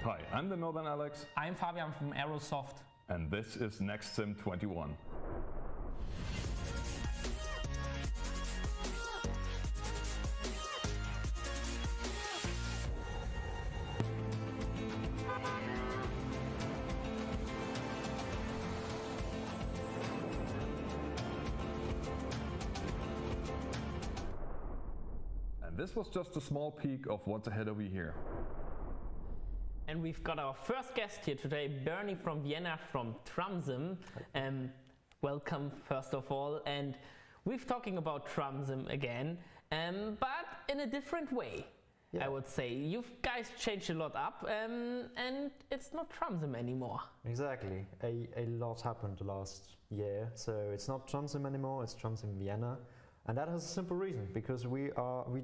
Hi, I'm the NorthernAlex. I'm Fabian from Aerosoft. And this is NextSim 21. And this was just a small peek of what's ahead of you here. And we've got our first guest here today, Bernie from Vienna from Tram Sim. Welcome first of all, and we're talking about Tram Sim again, but in a different way. Yeah. I would say you guys changed a lot up, and it's not Tram Sim anymore. Exactly, a lot happened last year, so it's not Tram Sim anymore, it's Tram Sim Vienna. And that has a simple reason, because we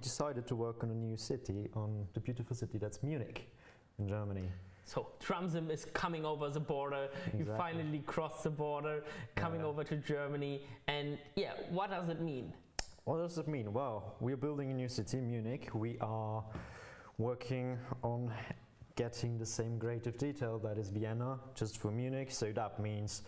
decided to work on a new city, on the beautiful city that's Munich in Germany. So Tram Sim is coming over the border. Exactly. You finally crossed the border, coming over to Germany, and yeah, what does it mean? What does it mean? Well, we're building a new city, Munich. We are working on getting the same grade of detail that is Vienna, just for Munich. So that means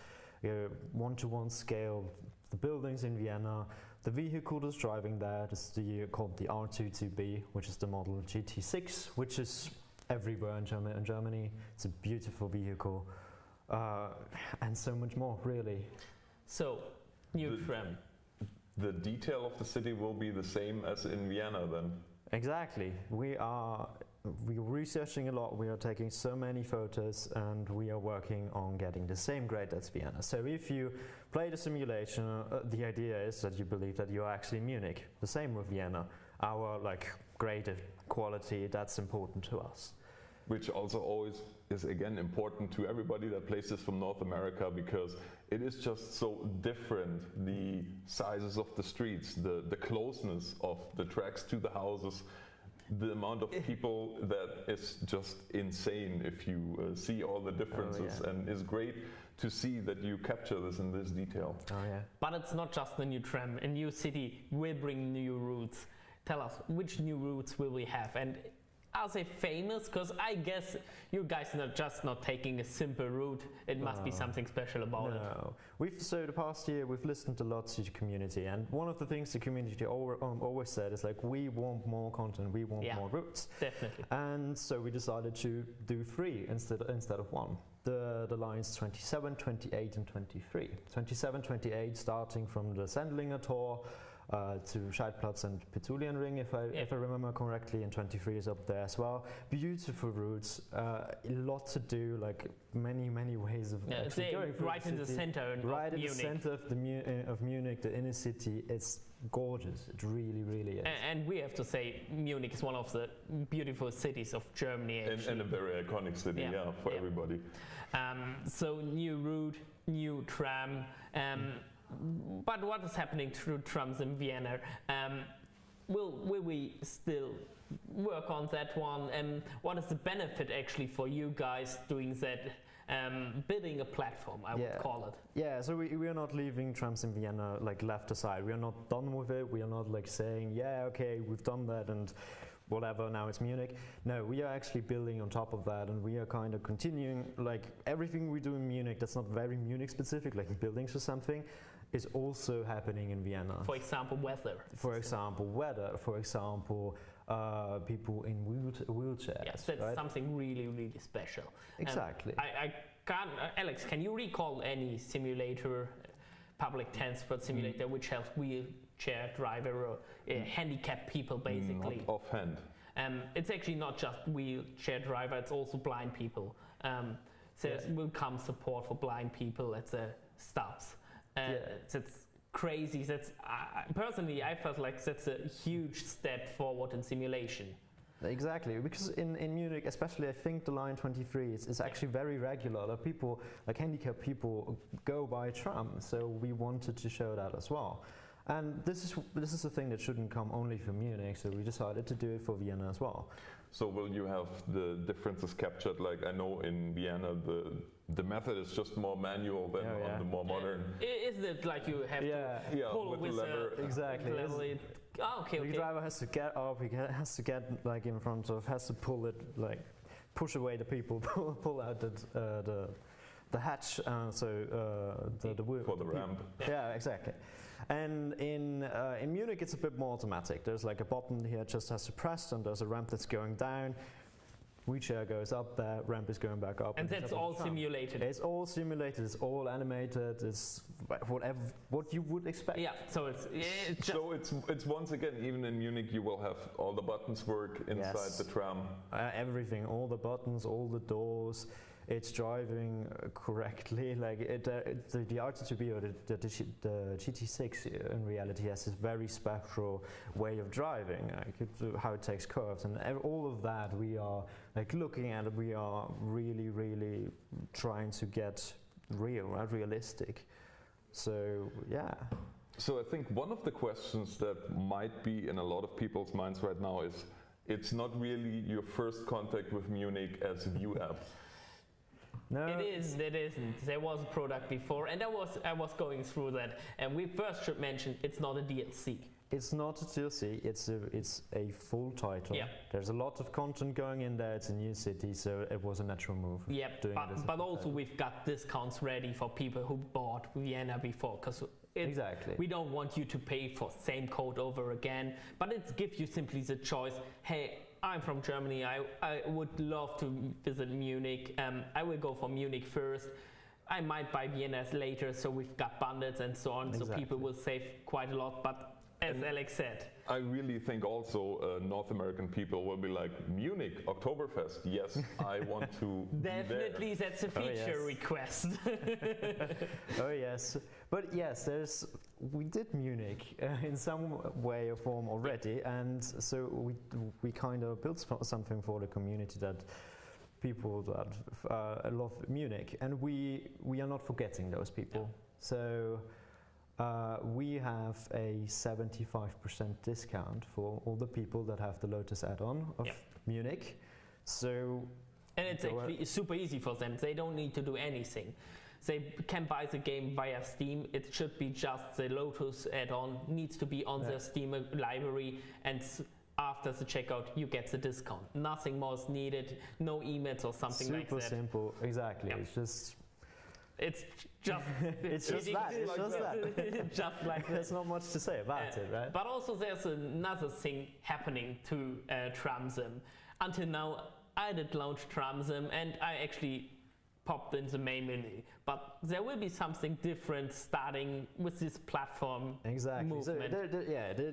one-to-one scale the buildings in Vienna. The vehicle that's driving there is called the R22B, which is the model GT6, which is everywhere in Germany. It's a beautiful vehicle, and so much more, really. So, new tram. The detail of the city will be the same as in Vienna then? Exactly. We're researching a lot, we are taking so many photos, and we are working on getting the same grade as Vienna. So if you play the simulation, the idea is that you believe that you are actually in Munich. The same with Vienna. Our grade of quality, that's important to us. Which also always is again important to everybody that plays this from North America, because it is just so different. The sizes of the streets, the closeness of the tracks to the houses, the amount of people, that is just insane if you see all the differences. Oh, yeah. And it's great to see that you capture this in this detail. Oh, yeah. But it's not just the new tram. A new city will bring new routes. Tell us, which new routes will we have? And are they famous? Because I guess you guys are not taking a simple route. It must be something special about it. So the past year we've listened a lot to the community, and one of the things the community always said is we want more content, we want more routes. Definitely. And so we decided to do 3 instead of 1. The lines 27, 28 and 23. 27, 28 starting from the Sendlinger Tor to Scheidplatz and Petulienring, if I remember correctly, and 23 is up there as well. Beautiful routes, a lot to do, many ways of going through right in the center of Munich. Right in the center of Munich, the inner city. It's gorgeous, it really is. And we have to say, Munich is one of the beautiful cities of Germany, and a very iconic city, for everybody. So new route, new tram. But what is happening through trams in Vienna? Will we still work on that one? And what is the benefit actually for you guys doing that? Building a platform, I would call it. Yeah, so we are not leaving Trams in Vienna left aside. We are not done with it. We are not saying, okay, we've done that and whatever, now it's Munich. No, we are actually building on top of that, and we are kind of continuing, everything we do in Munich that's not very Munich specific, like buildings or something, is also happening in Vienna. For example, weather. For example, weather. For example, people in wheelchairs. Yes, that's something really special. Exactly. I can't, Alex, can you recall any simulator, public transport simulator, which helps wheelchair driver or handicapped people, basically? Not offhand. It's actually not just wheelchair driver, it's also blind people. There will come support for blind people at the stops. That's crazy. That's personally, I felt like that's a huge step forward in simulation. Exactly, because in Munich, especially, I think the line 23 is actually very regular. That people, handicapped people, go by tram. So we wanted to show that as well. And this is a thing that shouldn't come only from Munich, so we decided to do it for Vienna as well. So will you have the differences captured? Like I know in Vienna the method is just more manual than on the more modern. Isn't it like you have to pull with the lever? Exactly. Okay. The driver has to get up. He has to get in front of. Has to pull push away the people, pull out the hatch, the wheel. For the ramp. Yeah, exactly. And in Munich, it's a bit more automatic. There's like a button here, just has to press, and there's a ramp that's going down. Wheelchair goes up there, ramp is going back up. And that's all simulated. It's all simulated, it's all animated, it's what you would expect. Yeah, so it's once again, even in Munich, you will have all the buttons work inside the tram. Everything, all the buttons, all the doors. It's driving correctly. Like the R2B or the GT6 in reality has this very special way of driving, like how it takes curves, and all of that we are like looking at it. We are really trying to get realistic. So yeah. So I think one of the questions that might be in a lot of people's minds right now is, it's not really your first contact with Munich as View app. No, it isn't. There was a product before, and I was going through that. And we first should mention it's not a DLC. It's not a DLC. It's a full title. Yeah. There's a lot of content going in there. It's a new city, so it was a natural move. Yeah, but also we've got discounts ready for people who bought Vienna before, because exactly. We don't want you to pay for same code over again, but it gives you simply the choice. Hey, I'm from Germany, I would love to visit Munich. I will go for Munich first. I might buy Vienna later, so we've got bundles and so on, so people will save quite a lot. But as Alex said, I really think also North American people will be like, Munich, Oktoberfest, yes, I want to definitely that's a feature request. Oh yes, but yes, we did Munich in some way or form already, and so we kind of built something for the community that people that love Munich, and we are not forgetting those people. So we have a 75% discount for all the people that have the Lotus add-on of Munich. So, and it's actually super easy for them. They don't need to do anything. They can buy the game via Steam. It should be just the Lotus add-on needs to be on their Steam library, and after the checkout you get the discount. Nothing more is needed. No emails or something like that. Super simple. Exactly. Yeah. It's just just like that. There's not much to say about it, right? But also there's another thing happening to Tram Sim. Until now, I did launch Tram Sim, and I actually popped in the main menu. But there will be something different starting with this platform movement. So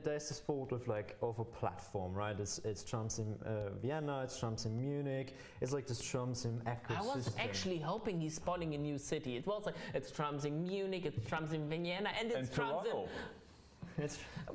there's this thought of a platform, right? It's Tram Sim Vienna, it's Tram Sim Munich. It's like this Tram Sim ecosystem. I was actually hoping he's spawning a new city. It was like, it's Tram Sim Munich, it's Tram Sim Vienna, and it's Tram Sim.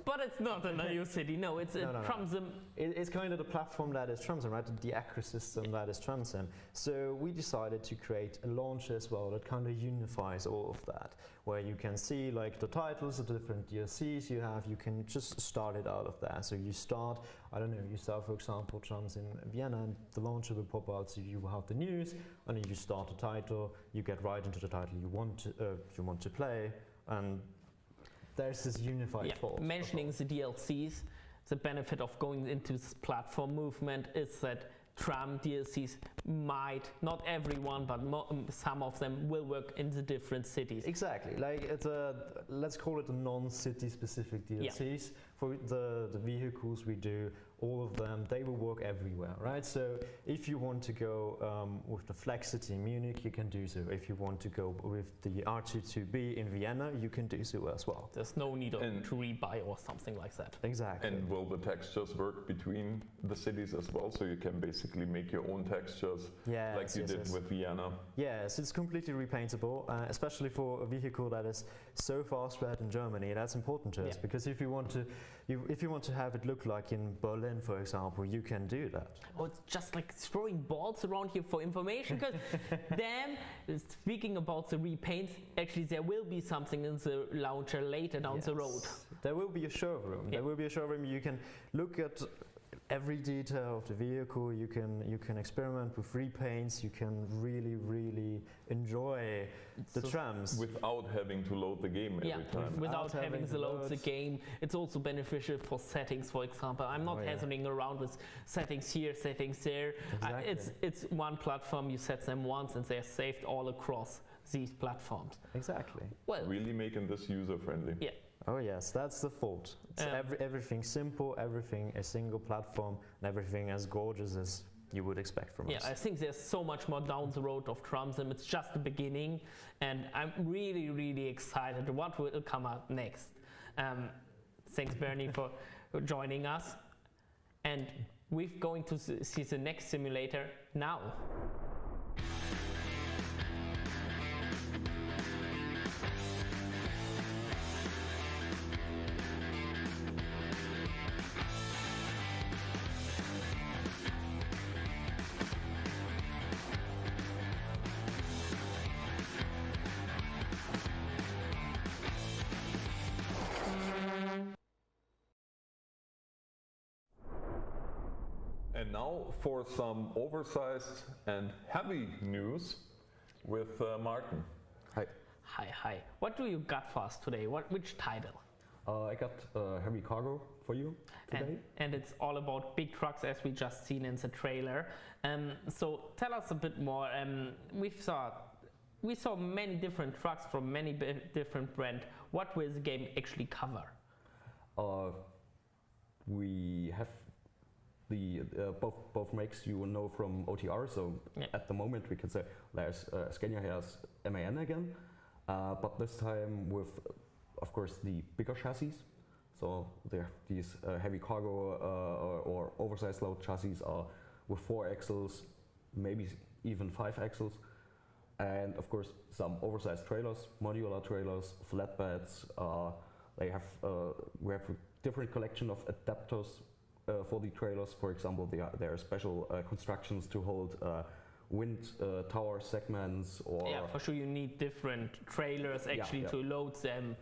But it's not a new city. No, it's Tram Sim. It's kind of the platform that is Tram Sim, right? The ecosystem that is Tram Sim. So we decided to create a launcher as well that kind of unifies all of that, where you can see like the titles of the different DLCs you have. You can just start it out of there. So you start, for example, Tram Sim Vienna, and the launcher will pop out. So you have the news, and then you start a title. You get right into the title you want to play, and there's this unified thought. Mentioning the DLCs, the benefit of going into this platform movement is that tram DLCs might, not everyone, but some of them will work in the different cities. Exactly, like let's call it a non-city specific DLCs. For the vehicles we do, all of them, they will work everywhere, right? So if you want to go with the Flex City in Munich, you can do so. If you want to go with the R22B in Vienna, you can do so as well. There's no need to rebuy or something like that. Exactly. And will the textures work between the cities as well? So you can basically make your own textures like you did with Vienna? Yes, it's completely repaintable, especially for a vehicle that is so far spread in Germany. That's important to us, because if you want to have it look like in Berlin, for example, you can do that. Oh, it's just like throwing balls around here for information, because speaking about the repaints, actually there will be something in the launcher later down the road. There will be a showroom. There will be a showroom. You can look at every detail of the vehicle. You can experiment with repaints. You can really enjoy the trams without having to load the game every time. Without having to load the game. It's also beneficial for settings, for example. I'm not hassling around with settings here, settings there. Exactly. It's one platform. You set them once, and they're saved all across these platforms. Exactly. Well, really making this user friendly. Yeah. Oh yes, that's the thought. It's everything simple, everything a single platform, and everything as gorgeous as you would expect from us. Yeah, I think there's so much more down the road of Tram Sim. It's just the beginning, and I'm really excited what will come up next. Thanks, Bernie, for joining us, and we're going to see the next simulator now. And now for some oversized and heavy news with Martin. Hi. Hi. What do you got for us today? Which title? I got heavy cargo for you today. And it's all about big trucks, as we just seen in the trailer. So tell us a bit more. We saw many different trucks from many different brands. What will the game actually cover? We have the both makes you know from OTR. So at the moment we can say there's Scania has MAN again, but this time with, of course, the bigger chassis. So these heavy cargo or oversized load chassis are with 4 axles, maybe even 5 axles, and of course some oversized trailers, modular trailers, flatbeds. We have a different collection of adapters for the trailers. For example, there are special constructions to hold wind tower segments, or for sure you need different trailers actually to load them.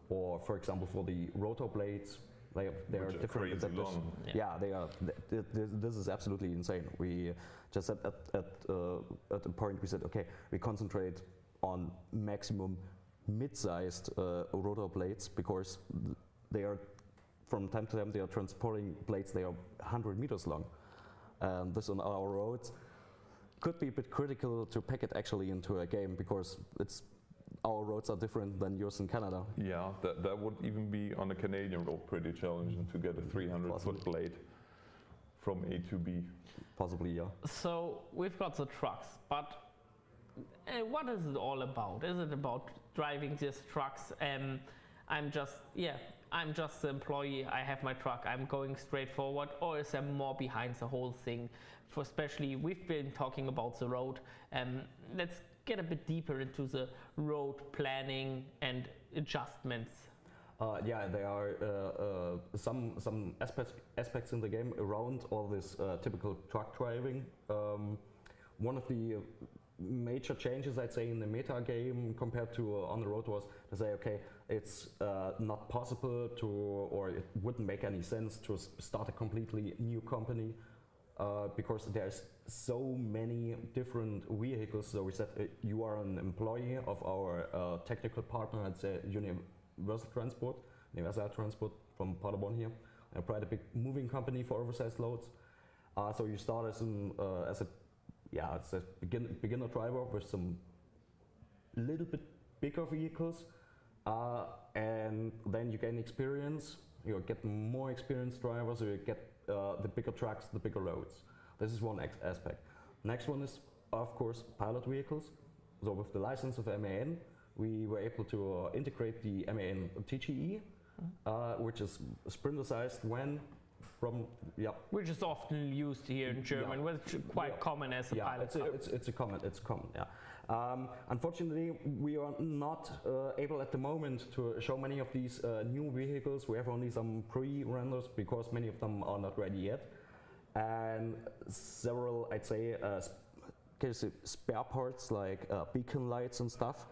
Or for example, for the rotor blades, they are different adapters. They are. This is absolutely insane. We just at a point we said, okay, we concentrate on maximum mid-sized rotor blades, because they are, from time to time, they are transporting blades. They are 100 meters long, and this on our roads could be a bit critical to pack it actually into a game, because our roads are different than yours in Canada. Yeah, that would even be on a Canadian road pretty challenging to get a 300-foot blade from A to B. Possibly, yeah. So we've got the trucks, but what is it all about? Is it about driving these trucks? I'm just the employee. I have my truck. I'm going straight forward, or is there more behind the whole thing? For especially, we've been talking about the road. Let's get a bit deeper into the road planning and adjustments. There are some aspects in the game around all this typical truck driving. One of the major changes, I'd say, in the meta game compared to on the road was to say, okay, it's not possible to, or it wouldn't make any sense to start a completely new company, because there's so many different vehicles. So we said you are an employee of our technical partner, I'd say Universal Transport from Paderborn here, and quite a big moving company for oversized loads. So you start as a beginner driver with some little bit bigger vehicles, and then you gain experience. You get more experienced drivers, so you get the bigger trucks, the bigger loads. This is one aspect. Next one is, of course, pilot vehicles. So with the license of MAN, we were able to integrate the MAN TGE, which is a sprinter-sized van. Which is often used here in Germany, which is quite common as a pilot. It's common. Unfortunately, we are not able at the moment to show many of these new vehicles. We have only some pre-renders because many of them are not ready yet, and several, I'd say, spare parts like beacon lights and stuff.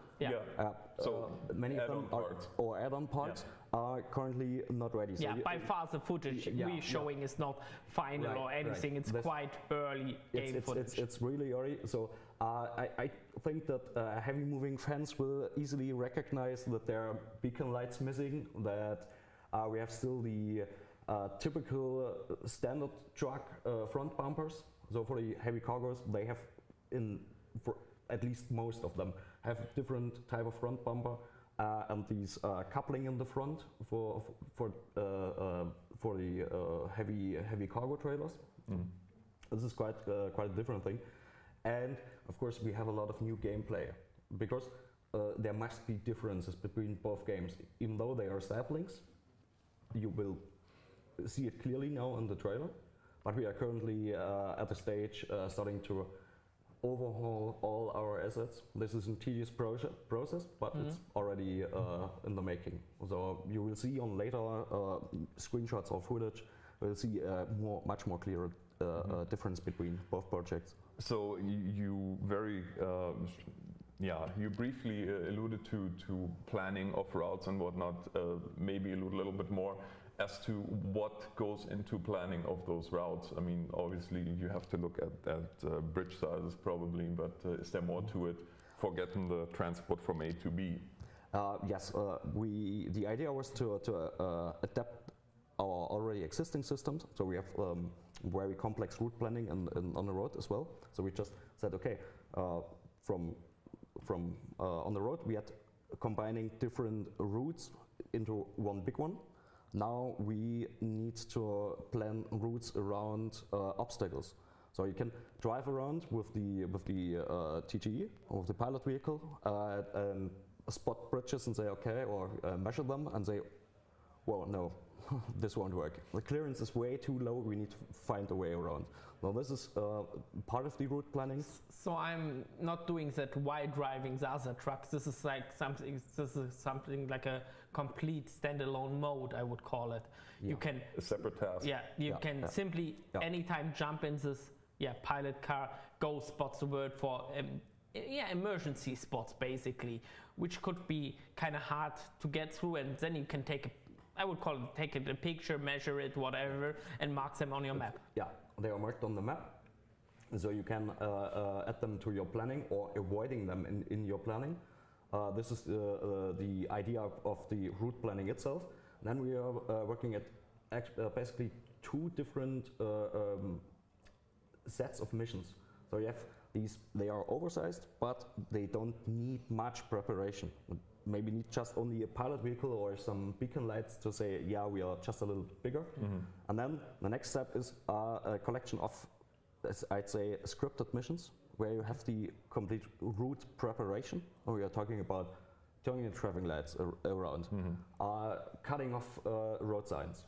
So many of them are, or add-on parts, are currently not ready. So yeah, by far the footage we're showing is not final or anything. It's quite early game footage. It's really early. So I think that heavy moving fans will easily recognize that there are beacon lights missing, that we have still the typical standard truck front bumpers. So for the heavy cargos, they have for at least most of them have different type of front bumper and these coupling in the front for the heavy cargo trailers. This is quite a different thing, and of course we have a lot of new gameplay because there must be differences between both games, even though they are saplings. You will see it clearly now in the trailer, but we are currently at the stage starting to overhaul all our assets. This is a tedious process, but it's already in the making. So you will see on later screenshots or footage, we'll see much more clear difference between both projects. So you very you briefly alluded to planning of routes and whatnot. Maybe a little bit more as to what goes into planning of those routes. I mean, obviously you have to look at bridge sizes probably, but is there more to it for getting the transport from A to B? Yes, the idea was to adapt our already existing systems. So we have very complex route planning and on the road as well. So we just said, okay, from on the road we had combining different routes into one big one. Now we need to plan routes around obstacles. So you can drive around with the TGE or with the pilot vehicle and spot bridges and say okay, or measure them and say, well, no, this won't work. The clearance is way too low. We need to find a way around. Now this is part of the route planning. So I'm not doing that while driving the other trucks. This is like something. This is something like a complete standalone mode, I would call it. Yeah. You can a separate task. Yeah, you can simply anytime jump in this pilot car, go spot the word for emergency spots basically, which could be kind of hard to get through, and then you can take a picture, measure it, whatever, and mark them on your map. Yeah, they are marked on the map, so you can add them to your planning or avoiding them in your planning. This is the idea of the route planning itself. Then we are working at basically two different sets of missions. So you have these, they are oversized, but they don't need much preparation. Maybe need just only a pilot vehicle or some beacon lights to say, yeah, we are just a little bigger. And then the next step is a collection of, I'd say, scripted missions, where you have the complete route preparation. We are talking about turning the traffic lights around, cutting off road signs.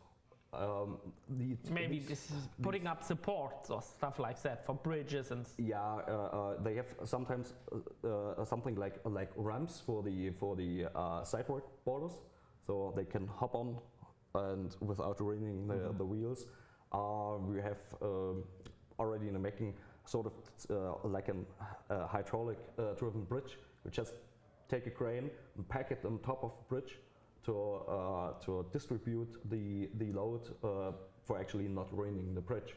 Maybe this is putting up supports or stuff like that for bridges and. Yeah, they have sometimes something like ramps for the sidewalk borders, so they can hop on and without ruining the wheels. We have already in the making sort of like a hydraulic driven bridge. We just take a crane and pack it on top of the bridge to distribute the load for actually not ruining the bridge.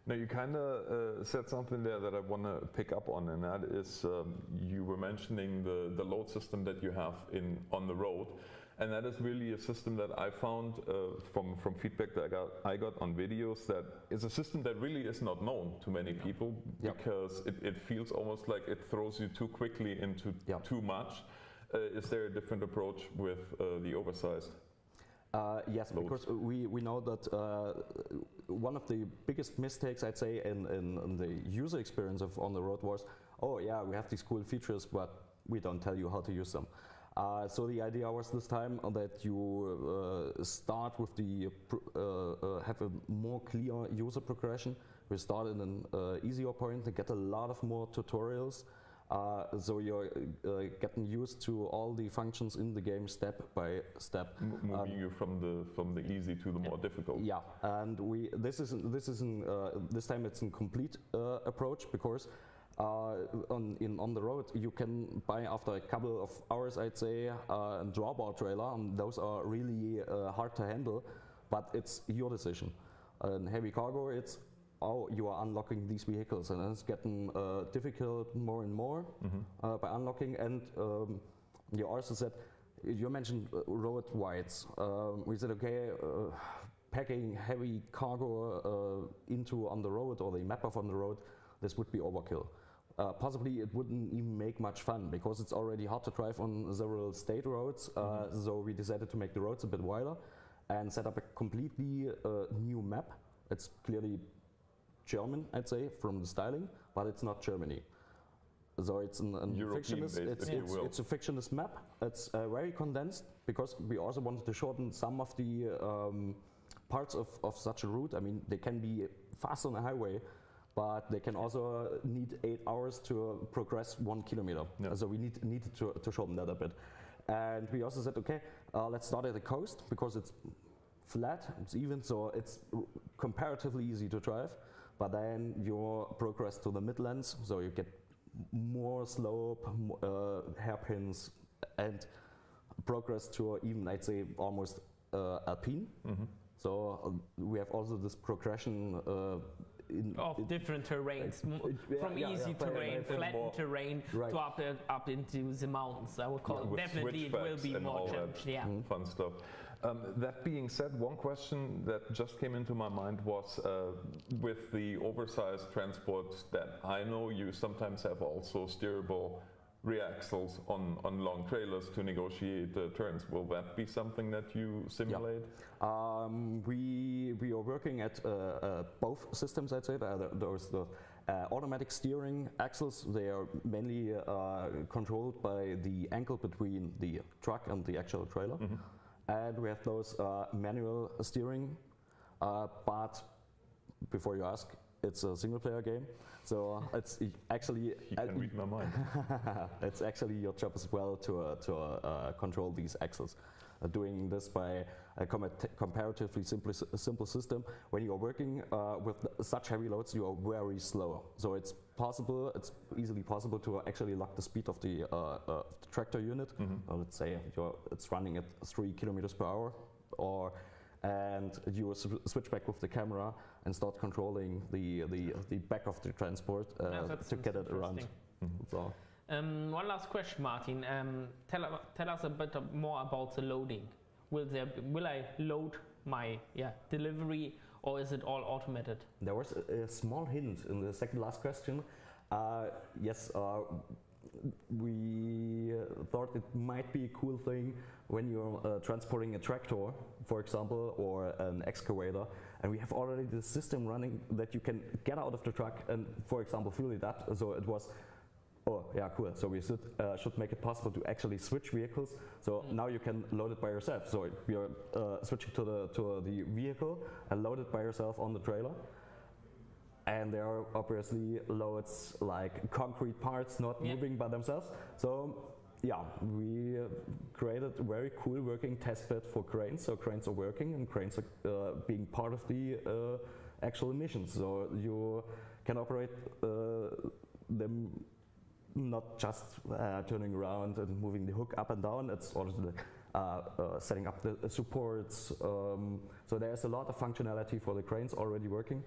Now you kind of said something there that I want to pick up on, and that is you were mentioning the load system that you have on the road, and that is really a system that I found from feedback that I got on videos, that is a system that really is not known to many people, because it feels almost like it throws you too quickly into too much. Is there a different approach with the oversized? Yes, loads? Because we know that one of the biggest mistakes, I'd say, in the user experience of on the road was, oh yeah, we have these cool features, but we don't tell you how to use them. So the idea was this time that you start with have a more clear user progression. We start in an easier point and get a lot of more tutorials. So you're getting used to all the functions in the game step by step. Moving you from the easy to the more difficult. Yeah, and this time it's a complete approach, because on the road, you can buy after a couple of hours, I'd say, a drawbar trailer, and those are really hard to handle, but it's your decision. In heavy cargo, it's you are unlocking these vehicles, and it's getting difficult more and more by unlocking. And you also said, you mentioned road wides. We said, okay, packing heavy cargo into on the road or the map of on the road, this would be overkill. Possibly it wouldn't even make much fun because it's already hard to drive on several state roads. So we decided to make the roads a bit wider and set up a completely new map. It's clearly German, I'd say, from the styling, but it's not Germany. So it's a fictionist map. It's very condensed because we also wanted to shorten some of the parts of such a route. I mean, they can be fast on a highway, but they can also need 8 hours to progress 1 kilometer. Yeah. So we needed to shorten that a bit. And we also said, okay, let's start at the coast because it's flat, it's even, so it's comparatively easy to drive. But then you progress to the Midlands, so you get more slope, hairpins, and progress to even, I'd say, almost alpine. So we have also this progression of different terrains, from easy terrain, flattened terrain, to up into the mountains. I would call it. Definitely it will be more challenging. Yeah. Fun stuff. That being said, one question that just came into my mind was with the oversized transports that I know you sometimes have also steerable rear axles on long trailers to negotiate turns. Will that be something that you simulate? Yeah. We are working at both systems, I'd say. There's the automatic steering axles. They are mainly controlled by the angle between the truck and the actual trailer. And we have those manual steering, but before you ask, it's a single-player game, so it's actually you can read my mind. It's actually your job as well to control these axles. Doing this by a comparatively simple system. When you are working with such heavy loads, you are very slow. So it's easily possible to actually lock the speed of the tractor unit. Let's say it's running at 3 kilometers per hour, and you switch back with the camera and start controlling the back of the transport to get it around. So. One last question, Martin. Tell us a bit more about the loading. Will I load my delivery, or is it all automated? There was a small hint in the second last question. Yes, we thought it might be a cool thing when you're transporting a tractor, for example, or an excavator, and we have already the system running that you can get out of the truck and, for example, fill it up. So it was, oh yeah, cool. So we should make it possible to actually switch vehicles. So now you can load it by yourself. So you're switching to the vehicle and load it by yourself on the trailer. And there are obviously loads like concrete parts not moving by themselves. So yeah, we created a very cool working testbed for cranes. So cranes are working and cranes are being part of the actual missions. So you can operate them not just turning around and moving the hook up and down. It's also setting up the supports. So there's a lot of functionality for the cranes already working.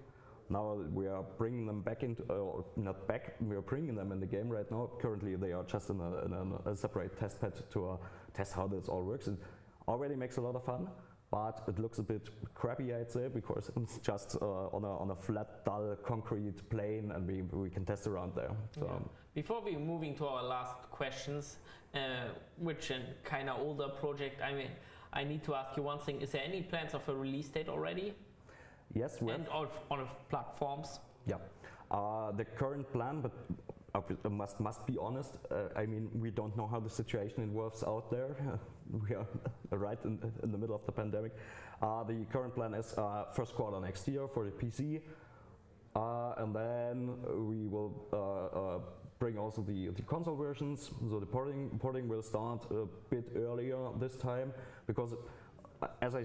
Now we are bringing them back into, not back, we are bringing them in the game right now. Currently they are just in a separate test bed to test how this all works. It already makes a lot of fun, but it looks a bit crappy, I'd say, because it's just on a flat, dull concrete plane, and we can test around there. So. Yeah. Before we moving to our last questions, which is kind of older project, I need to ask you one thing. Is there any plans of a release date already? Yes, we and on platforms. Yeah, the current plan, but I must be honest. I mean, we don't know how the situation evolves out there. We are right in the middle of the pandemic. The current plan is first quarter next year for the PC, and then we will bring also the console versions. So the porting will start a bit earlier this time because, as I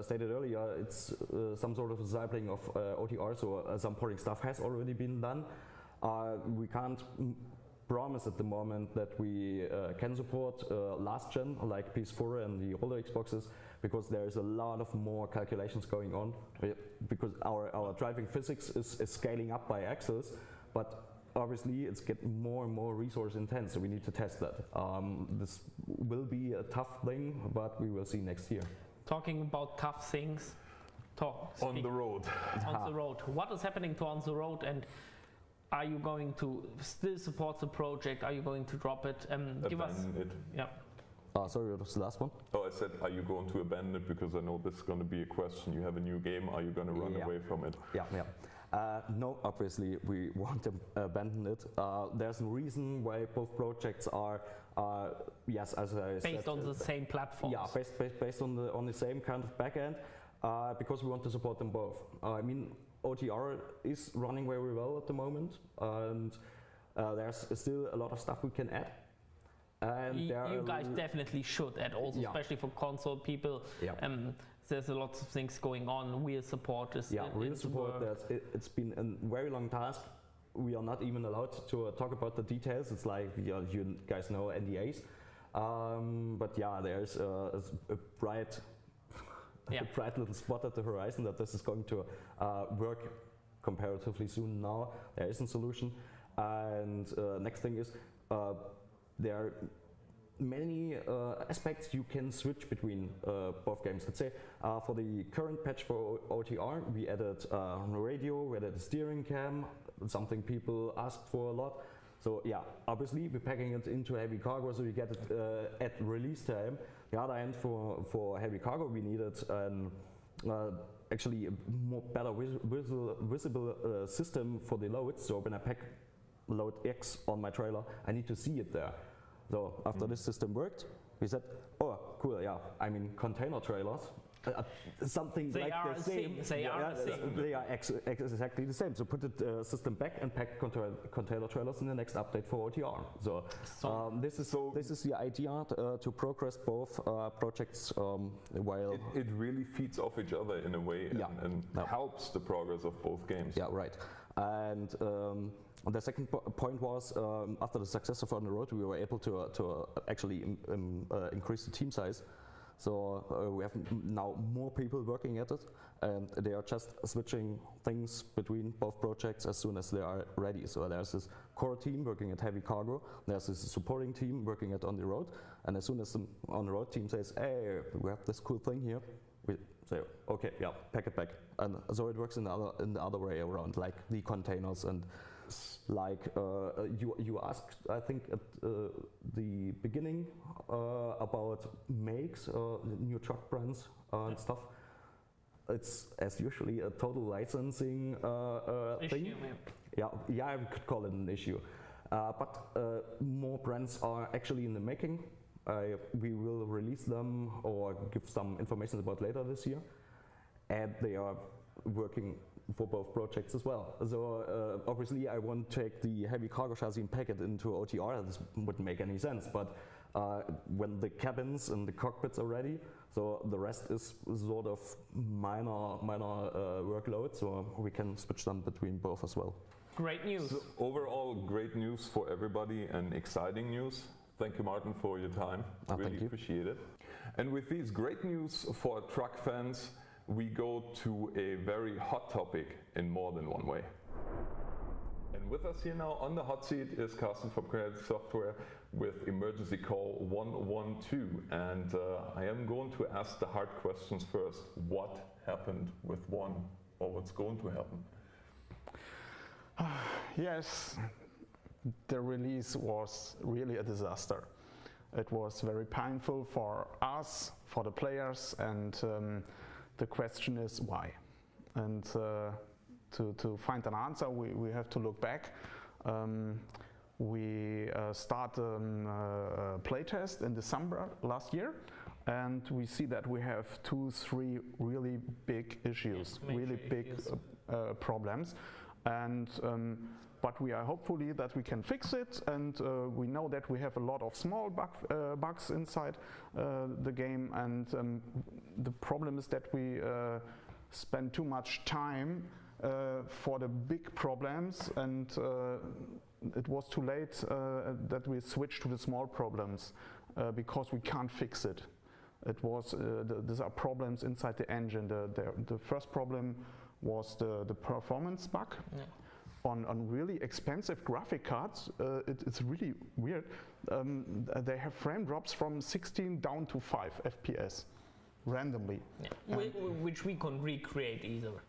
stated earlier, it's some sort of a sampling of OTR, so some porting stuff has already been done. We can't promise at the moment that we can support last gen like PS4 and the older Xboxes, because there's a lot of more calculations going on, because our driving physics is scaling up by axles, but obviously it's getting more and more resource intense, so we need to test that. This will be a tough thing, but we will see next year. Talking about tough things, on the road. On the road. What is happening to on the road, and are you going to still support the project? Are you going to drop it? Give us. Abandon it. Yeah. Sorry, what was the last one? Oh, I said, are you going to abandon it? Because I know this is going to be a question. You have a new game. Are you going to run away from it? No, obviously we won't abandon it. There's a reason why both projects are, yes, as I said, based on the same platforms. Yeah, based on the same kind of backend, because we want to support them both. I mean, OTR is running very well at the moment, and there's still a lot of stuff we can add. And you guys definitely should add also, especially for console people. There's a lot of things going on. Real support is real support. It's been a very long task. We are not even allowed to talk about the details. It's like you guys know NDAs. But yeah, there's a bright, bright little spot at the horizon that this is going to work comparatively soon. Now there is a solution, and next thing is. There are many aspects you can switch between both games. Let's say for the current patch for OTR, we added radio, we added a steering cam, something people asked for a lot. So yeah, obviously we're packing it into heavy cargo, so we get it at release time. The other end for heavy cargo, we needed actually a better visible system for the loads. So when I pack load X on my trailer, I need to see it there. So after this system worked, we said, oh, cool, yeah, I mean, container trailers, something they like the same. They are the same. They are exactly the same. So put the system back and pack container trailers in the next update for OTR. So this is the idea to progress both projects while... It really feeds off each other in a way and helps the progress of both games. Yeah, right. And the second point was, after the success of On the Road, we were able to actually increase the team size. So we have now more people working at it, and they are just switching things between both projects as soon as they are ready. So there's this core team working at heavy cargo, there's this supporting team working at On the Road, and as soon as the On the Road team says, hey, we have this cool thing here, we say, okay, yeah, pack it back. And so it works in the other way around, like the containers and like you asked, I think at the beginning about makes, new truck brands and stuff. It's as usually a total licensing thing. Yeah, I could call it an issue. But more brands are actually in the making. We will release them or give some information about later this year, and they are working for both projects as well. So obviously I won't take the heavy cargo chassis and pack it into OTR. This wouldn't make any sense, but when the cabins and the cockpits are ready, so the rest is sort of minor workload, so we can switch them between both as well. Great news. So overall, great news for everybody and exciting news. Thank you, Martin, for your time. Really appreciate it. And with these great news for truck fans, we go to a very hot topic in more than one way. And with us here now on the hot seat is Carsten from Creative Software with emergency call 112. And I am going to ask the hard questions first. What happened with one, or what's going to happen? Yes, the release was really a disaster. It was very painful for us, for the players, and the question is why. And to find an answer, we have to look back. We started a playtest in December last year, and we see that we have 2-3 really big issues, really big problems. And but we are hopefully that we can fix it, and we know that we have a lot of small bugs inside the game, and the problem is that we spend too much time for the big problems, and it was too late that we switched to the small problems because we can't fix it. It was these are problems inside the engine. The first problem was the performance bug. Yeah. On really expensive graphic cards, it's really weird. They have frame drops from 16 down to 5 FPS randomly. Yeah. Which we can recreate easily.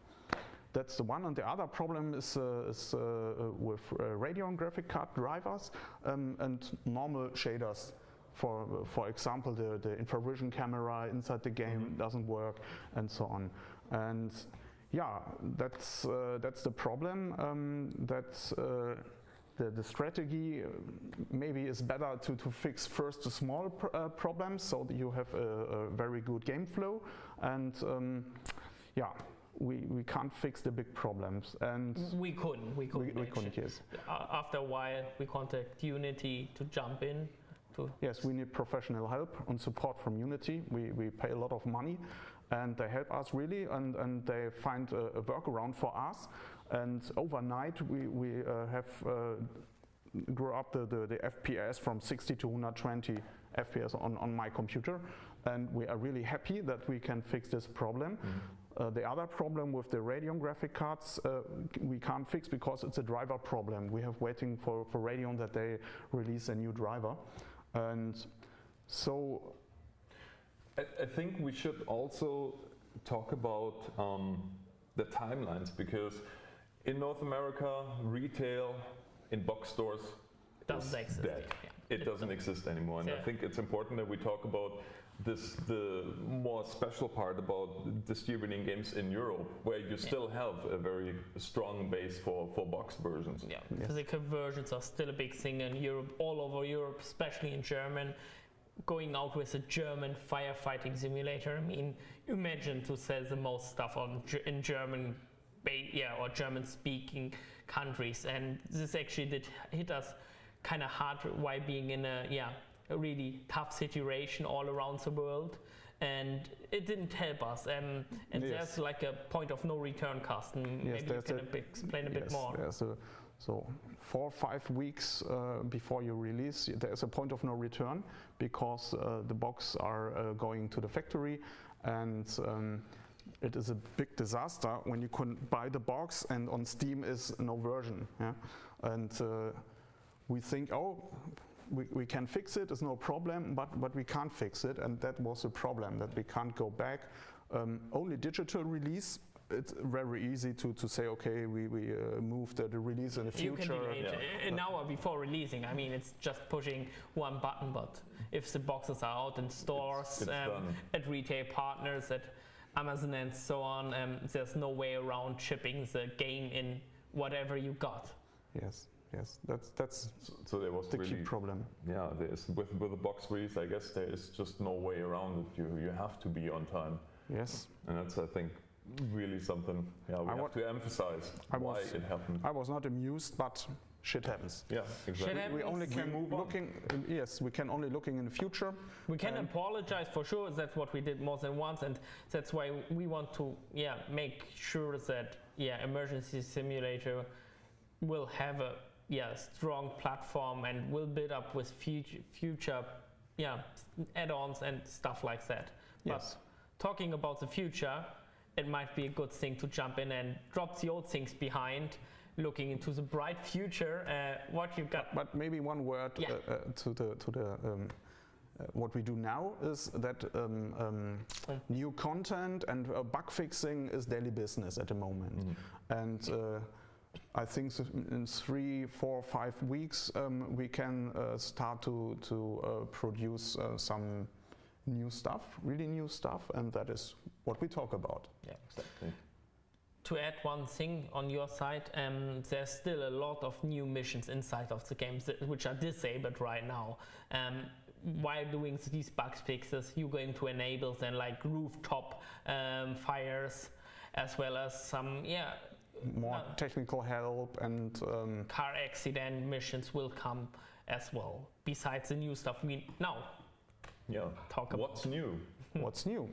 That's the one, and the other problem is with Radeon graphic card drivers and normal shaders. For example, the infravision camera inside the game doesn't work, and so on. And yeah, that's the problem. The strategy maybe is better to fix first the small problems, so that you have a very good game flow. And yeah. We can't fix the big problems, and we couldn't. Yes. After a while, we contact Unity to jump in. Yes, we need professional help and support from Unity. We pay a lot of money, and they help us really, and they find a workaround for us. And overnight, we have grew up the FPS from 60 to 120 FPS on my computer, and we are really happy that we can fix this problem. The other problem with the Radeon graphic cards we can't fix because it's a driver problem. We have waiting for Radeon that they release a new driver, and so I think we should also talk about the timelines, because in North America, retail in box stores doesn't exist. Dead. Yeah. It doesn't exist anymore, and I think it's important that we talk about the more special part about distributing games in Europe, where you still have a very strong base for box versions. Yeah, physical versions are still a big thing in Europe, all over Europe, especially in German. Going out with a German firefighting simulator, I mean, imagine to sell the most stuff in German, or German-speaking countries, and this actually did hit us kind of hard while being in a really tough situation all around the world, and it didn't help us. And there's like a point of no return, Carsten. Maybe you can explain a bit more. So 4 or 5 weeks before you release, there's a point of no return, because the box are going to the factory, and it is a big disaster when you couldn't buy the box and on Steam is no version. Yeah? And we think, oh, we can fix it, it's no problem, but we can't fix it, and that was a problem, that we can't go back. Only digital release, it's very easy to say, okay, we move the release in the future. You can delay it an hour before releasing. I mean, it's just pushing one button, but if the boxes are out in stores, at retail partners, at Amazon and so on, there's no way around shipping the game in whatever you got. Yes. Yes, that's so there was the really, key problem. Yeah, there's with the box release, I guess there is just no way around it. You have to be on time. Yes, and that's, I think, really something. Yeah, we have to emphasize why it happened. I was not amused, but shit happens. Yeah, exactly. We only can we can only looking in the future. We can apologize for sure. That's what we did more than once, and that's why we want to make sure that emergency simulator will have a strong platform and will build up with future add-ons and stuff like that. Yes. But talking about the future, it might be a good thing to jump in and drop the old things behind, looking into the bright future. What you got? But maybe one word to the what we do now is that new content and bug fixing is daily business at the moment, and I think in 3, 4, 5 weeks we can start to produce some new stuff, really new stuff, and that is what we talk about. Yeah, exactly. To add one thing on your side, there's still a lot of new missions inside of the games which are disabled right now. While doing these bug fixes, you're going to enable then like rooftop fires, as well as some more technical help, and car accident missions will come as well, besides the new stuff we now talk about. What's new? What's new?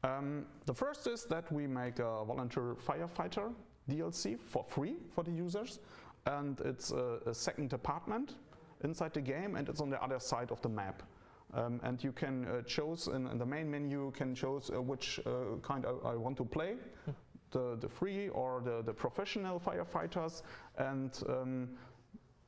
The first is that we make a volunteer firefighter DLC for free for the users, and it's a second apartment inside the game, and it's on the other side of the map. And you can choose in the main menu, you can choose which kind I want to play, the free or the professional firefighters, and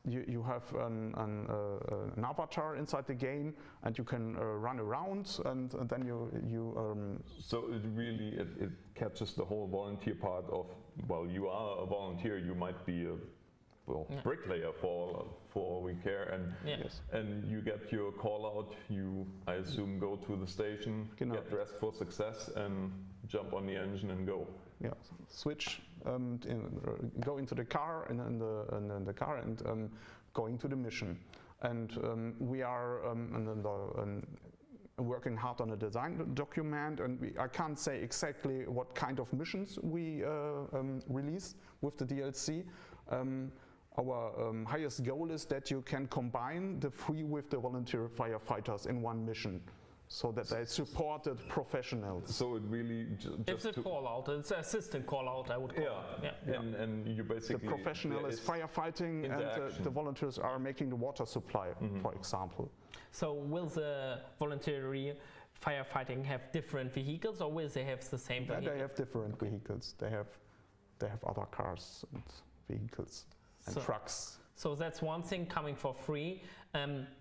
you have an avatar inside the game, and you can run around, and then you So it really it captures the whole volunteer part of, well, you are a volunteer, you might be a bricklayer for all we care, and and you get your call out, you, I assume, go to the station, get dressed for success, and jump on the engine and go. Yeah, switch, go into the car, and the car, and going to the mission. And we are working hard on a design document, and I can't say exactly what kind of missions we release with the DLC. Our highest goal is that you can combine the free with the volunteer firefighters in one mission, so that they supported professionals. So it really it's a call out, it's an assistant call out, I would call it. Yeah. And you basically, the professional is firefighting, and the volunteers are making the water supply, for example. So will the voluntary firefighting have different vehicles, or will they have the same vehicle? They have different vehicles. They have other cars and vehicles and trucks. So that's one thing coming for free.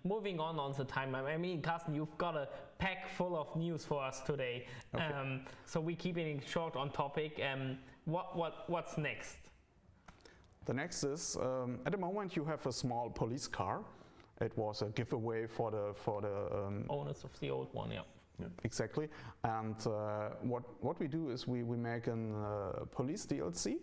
Moving on the time, I mean, Carsten, you've got a pack full of news for us today. Okay. So we keep it short on topic. What's next? The next is, at the moment you have a small police car. It was a giveaway for the owners of the old one, yeah. Exactly. And what we do is we make a police DLC.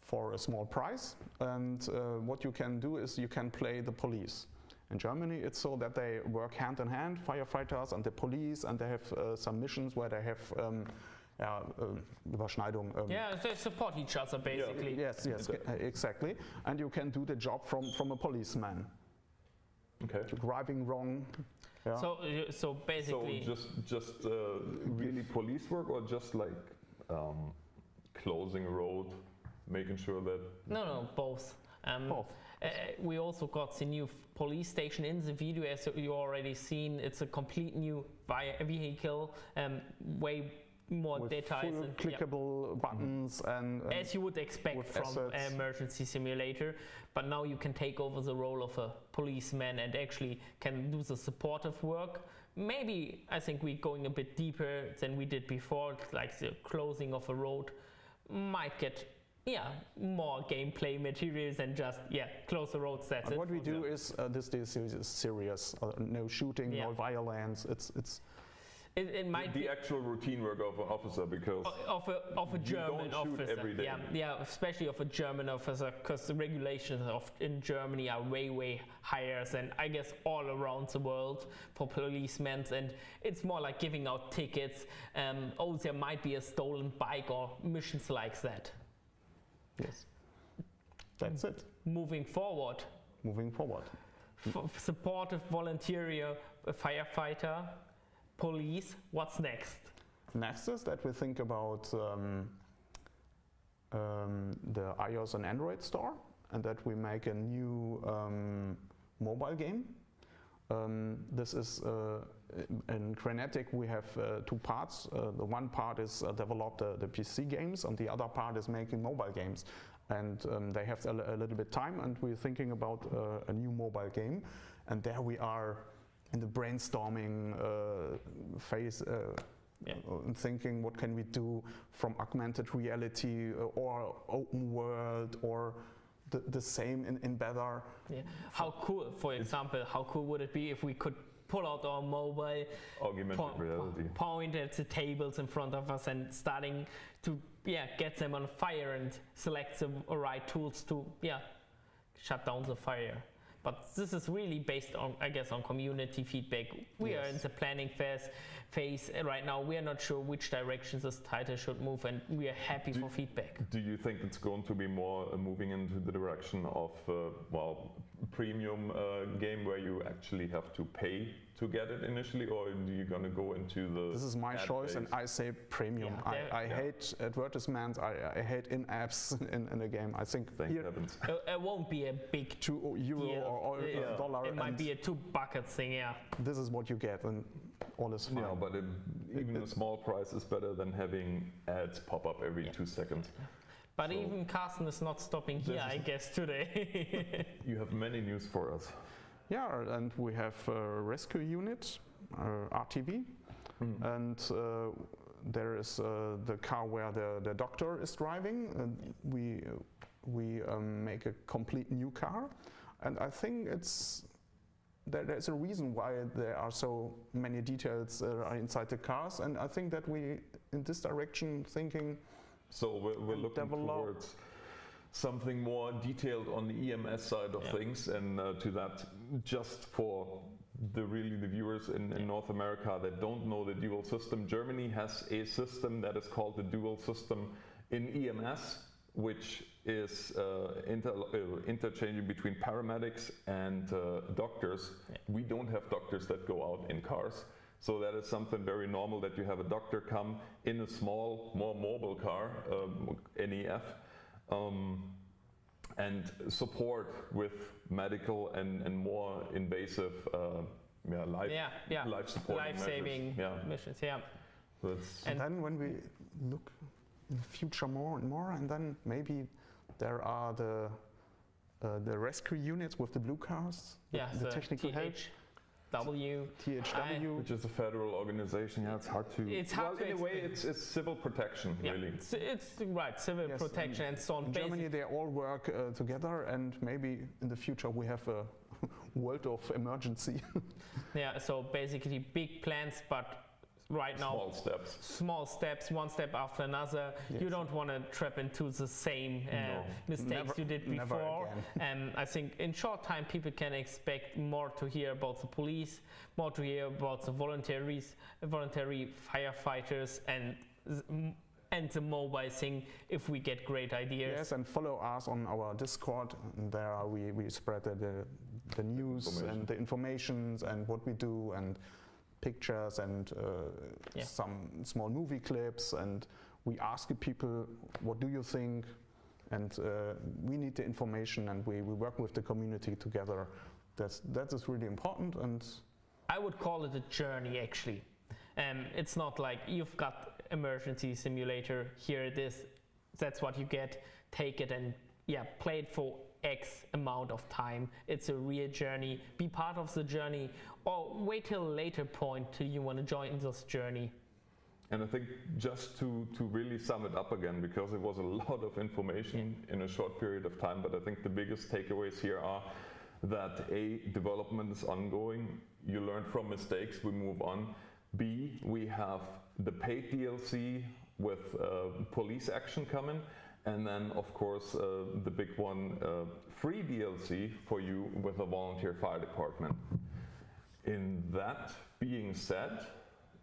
For a small price, and what you can do is you can play the police. In Germany it's so that they work hand in hand, firefighters and the police, and they have some missions where they have Überschneidung. They support each other basically. Yes, exactly. And you can do the job from a policeman. Okay. Driving wrong. Yeah. So basically. So just really police work, or just like closing a road? Making sure that... No, both. Both. We also got the new police station in the video, as you already seen. It's a complete new vehicle, way more with details. Full clickable buttons and as you would expect from an emergency simulator. But now you can take over the role of a policeman and actually can do the supportive work. Maybe, I think we're going a bit deeper than we did before, like the closing of a road might get more gameplay materials than just close the roads. That's it. What we do is this is serious. No shooting, no violence. It might be the actual routine work of an officer, because of a German officer. Every day. Especially of a German officer, because the regulations in Germany are way higher than I guess all around the world for policemen, and it's more like giving out tickets. There might be a stolen bike or missions like that. Yes, that's it. Moving forward. Supportive volunteer, firefighter, police. What's next? Next is that we think about the iOS and Android store, and that we make a new mobile game. This is in Crenetic we have two parts. The one part is develop the PC games, and the other part is making mobile games. And they have a little bit time, and we're thinking about a new mobile game. And there we are in the brainstorming phase, thinking what can we do from augmented reality or open world, or the same in better. Yeah. How cool, for example, how cool would it be if we could pull out our mobile, augmented reality, point at the tables in front of us, and starting to get them on fire and select the right tools to shut down the fire. But this is really based on, I guess, on community feedback. We are in the planning phase. phase right now. We are not sure which directions this title should move, and we are happy for feedback. Do you think it's going to be more moving into the direction of premium game where you actually have to pay to get it initially, or are you going to go into the This is my choice, and I say premium. I hate advertisements. I hate in-apps in a game. I think Thank heavens. It won't be a big €2 or dollar. It might be a 2 bucket thing, yeah. This is what you get, and all is fine. Yeah, but even a small price is better than having ads pop up every 2 seconds. But even Carsten is not stopping here, I guess, today. You have many news for us. Yeah, and we have a rescue unit, RTV, and there is the car where the doctor is driving. And we make a complete new car, and I think there's a reason why there are so many details inside the cars, and I think that we in this direction thinking. So we're looking towards something more detailed on the EMS side of things, and to that, just for the viewers in North America that don't know the dual system, Germany has a system that is called the dual system in EMS, which is interchanging between paramedics and doctors. We don't have doctors that go out in cars. So that is something very normal, that you have a doctor come in a small, more mobile car, NEF, and support with medical and more invasive life support, life-saving missions. Yeah. And then when we look in the future more and more, and then maybe there are the rescue units with the blue cars, the technical help. THW, which is a federal organization. Yeah, it's hard to. It's hard to in a way, it's civil protection, really. It's right, civil protection, and so on. In Germany, they all work together, and maybe in the future we have a world of emergency. Yeah, so basically big plans, but right now small steps, one step after another. Yes. You don't want to trap into the same mistakes you did before. And I think in short time people can expect more to hear about the police, more to hear about the voluntary firefighters, and the mobile thing if we get great ideas. Yes, and follow us on our Discord. There we spread the news and the informations and what we do, and pictures and some small movie clips, and we ask the people, what do you think? And we need the information, and we work with the community together. That is really important. And I would call it a journey, actually. It's not like you've got emergency simulator, here it is, that's what you get, take it and play it for X amount of time. It's a real journey. Be part of the journey, or wait till a later point till you want to join this journey. And I think just to really sum it up again, because it was a lot of information in a short period of time, but I think the biggest takeaways here are that A, development is ongoing, you learn from mistakes, we move on. B, we have the paid DLC with police action coming. And then, of course, the big one, free DLC for you with a volunteer fire department. In that being said,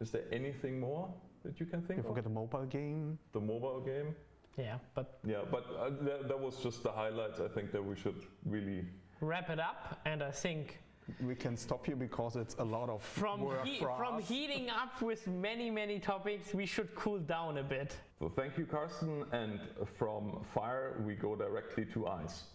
is there anything more that you can think of? You forget the mobile game. The mobile game? Yeah, but that was just the highlights. I think that we should really wrap it up, and I think we can stop here because it's a lot of work for us. From heating up with many topics, we should cool down a bit. So thank you, Carsten, and from fire we go directly to ice.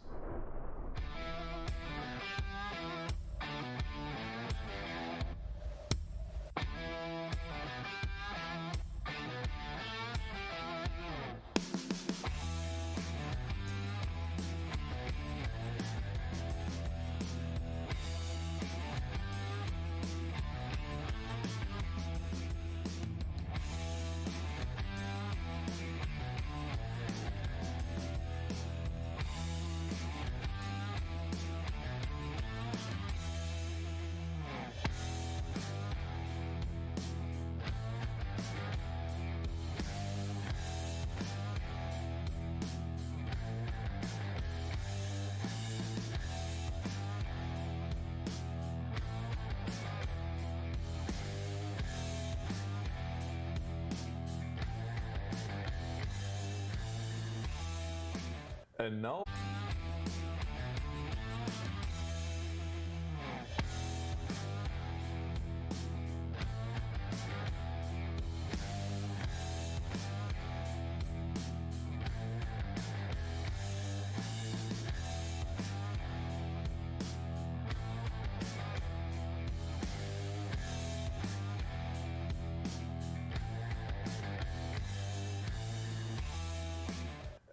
And now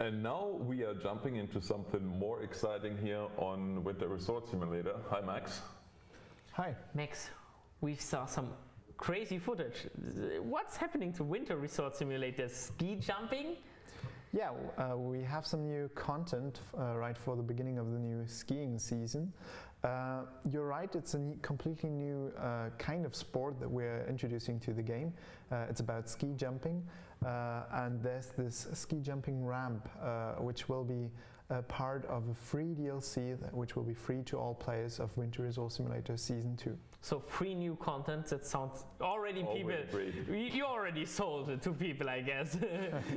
And now we are jumping into something more exciting here on Winter Resort Simulator. Hi Max. Hi. Max, we saw some crazy footage. What's happening to Winter Resort Simulator? Ski jumping? Yeah, we have some new content right for the beginning of the new skiing season. You're right, it's a completely new kind of sport that we're introducing to the game. It's about ski jumping, and there's this ski jumping ramp which will be part of a free DLC which will be free to all players of Winter Resort Simulator Season 2. So free new content, that sounds already people, you already sold it to people, I guess.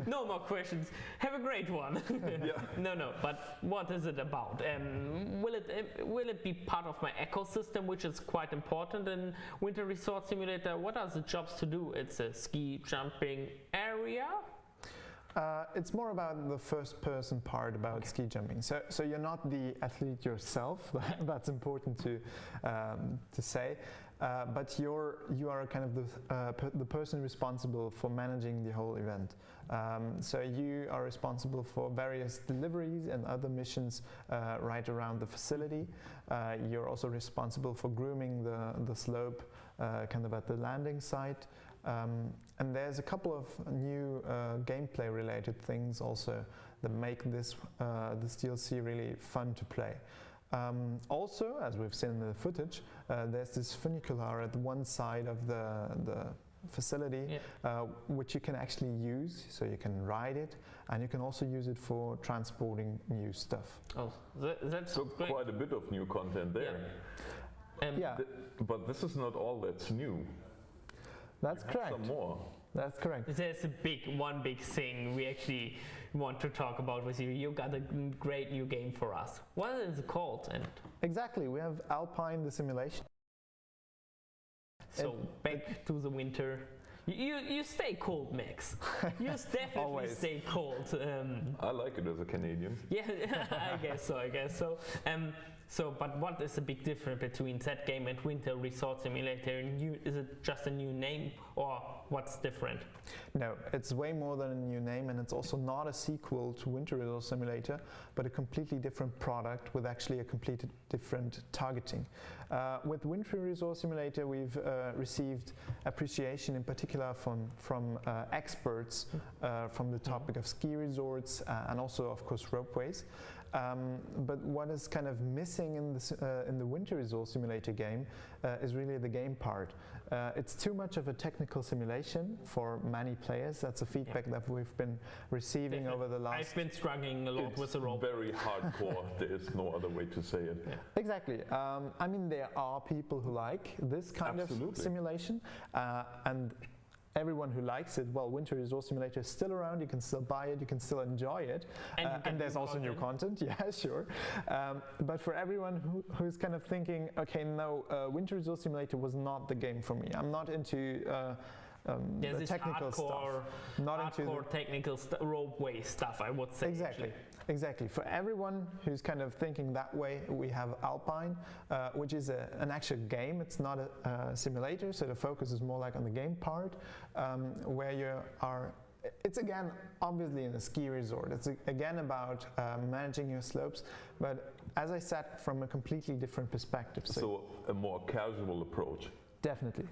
No more questions. Have a great one. Yeah. No, but what is it about? Will it be part of my ecosystem, which is quite important in Winter Resort Simulator? What are the jobs to do? It's a ski jumping area? It's more about the first person part about ski jumping. So you're not the athlete yourself, that's important to say, but you are kind of the person responsible for managing the whole event. So you are responsible for various deliveries and other missions right around the facility. You're also responsible for grooming the slope kind of at the landing site. And there's a couple of new gameplay related things also that make this DLC really fun to play. Also, as we've seen in the footage, there's this funicular at one side of the facility, which you can actually use, so you can ride it, and you can also use it for transporting new stuff. Oh, that's so great. Quite a bit of new content there. Yeah. But this is not all that's new. That's correct. Some more. That's correct. There's one big thing we actually want to talk about with you. You got a great new game for us. What is it called? And exactly, we have Alpine the simulation. So back to the winter. You stay cold, Max. You definitely stay cold. I like it as a Canadian. Yeah, I guess so. But what is the big difference between that game and Winter Resort Simulator? Is it just a new name, or what's different? No, it's way more than a new name, and it's also not a sequel to Winter Resort Simulator, but a completely different product with actually a completely different targeting. With Winter Resort Simulator, we've received appreciation in particular from experts from the topic of ski resorts and also, of course, ropeways. But what is kind of missing in the Winter Resort Simulator game is really the game part. It's too much of a technical simulation for many players. That's a feedback that we've been receiving over the last... I've been struggling a lot with the rope. Very hardcore. There is no other way to say it. Yeah. Exactly. I mean, there are people who like this kind of simulation, and everyone who likes it, well, Winter Resort Simulator is still around, you can still buy it, you can still enjoy it, and there's also new content, yeah, sure. But for everyone who's kind of thinking, okay, no, Winter Resort Simulator was not the game for me, I'm not into the technical stuff. Not into hardcore technical ropeway stuff, I would say. Exactly. For everyone who's kind of thinking that way, we have Alpine, which is an actual game. It's not a simulator, so the focus is more like on the game part, where you are. It's again, obviously, in a ski resort. It's again about managing your slopes, but as I said, from a completely different perspective. So a more casual approach. Definitely.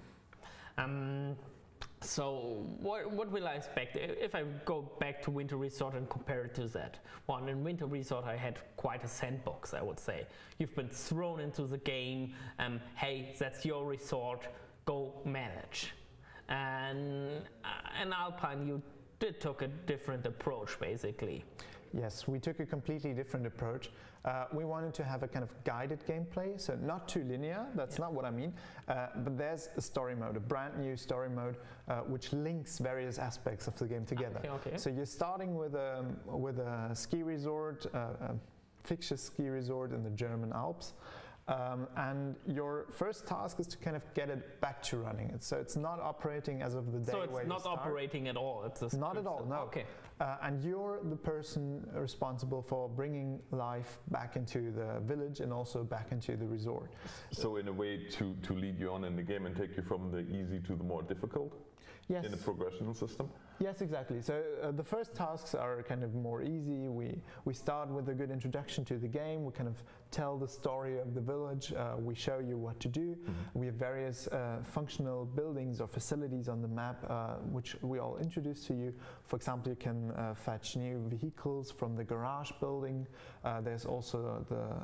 So what will I expect if I go back to Winter Resort and compare it to that? Well, in Winter Resort I had quite a sandbox, I would say. You've been thrown into the game, hey, that's your resort, go manage. And in Alpine you took a different approach, basically. Yes, we took a completely different approach. We wanted to have a kind of guided gameplay, so not too linear, that's not what I mean, but there's a story mode, a brand new story mode, which links various aspects of the game together. Okay. So you're starting with a ski resort, a fictitious ski resort in the German Alps. And your first task is to kind of get it back to running. So it's not operating as of the day. So it's not operating at all. It's not at all. No. Okay. And you're the person responsible for bringing life back into the village and also back into the resort. So in a way to lead you on in the game and take you from the easy to the more difficult. Yes. In the progression system. Yes, exactly. So the first tasks are kind of more easy. We start with a good introduction to the game. We kind of tell the story of the village. We show you what to do. We have various functional buildings or facilities on the map, which we all introduce to you. For example, you can fetch new vehicles from the garage building. There's also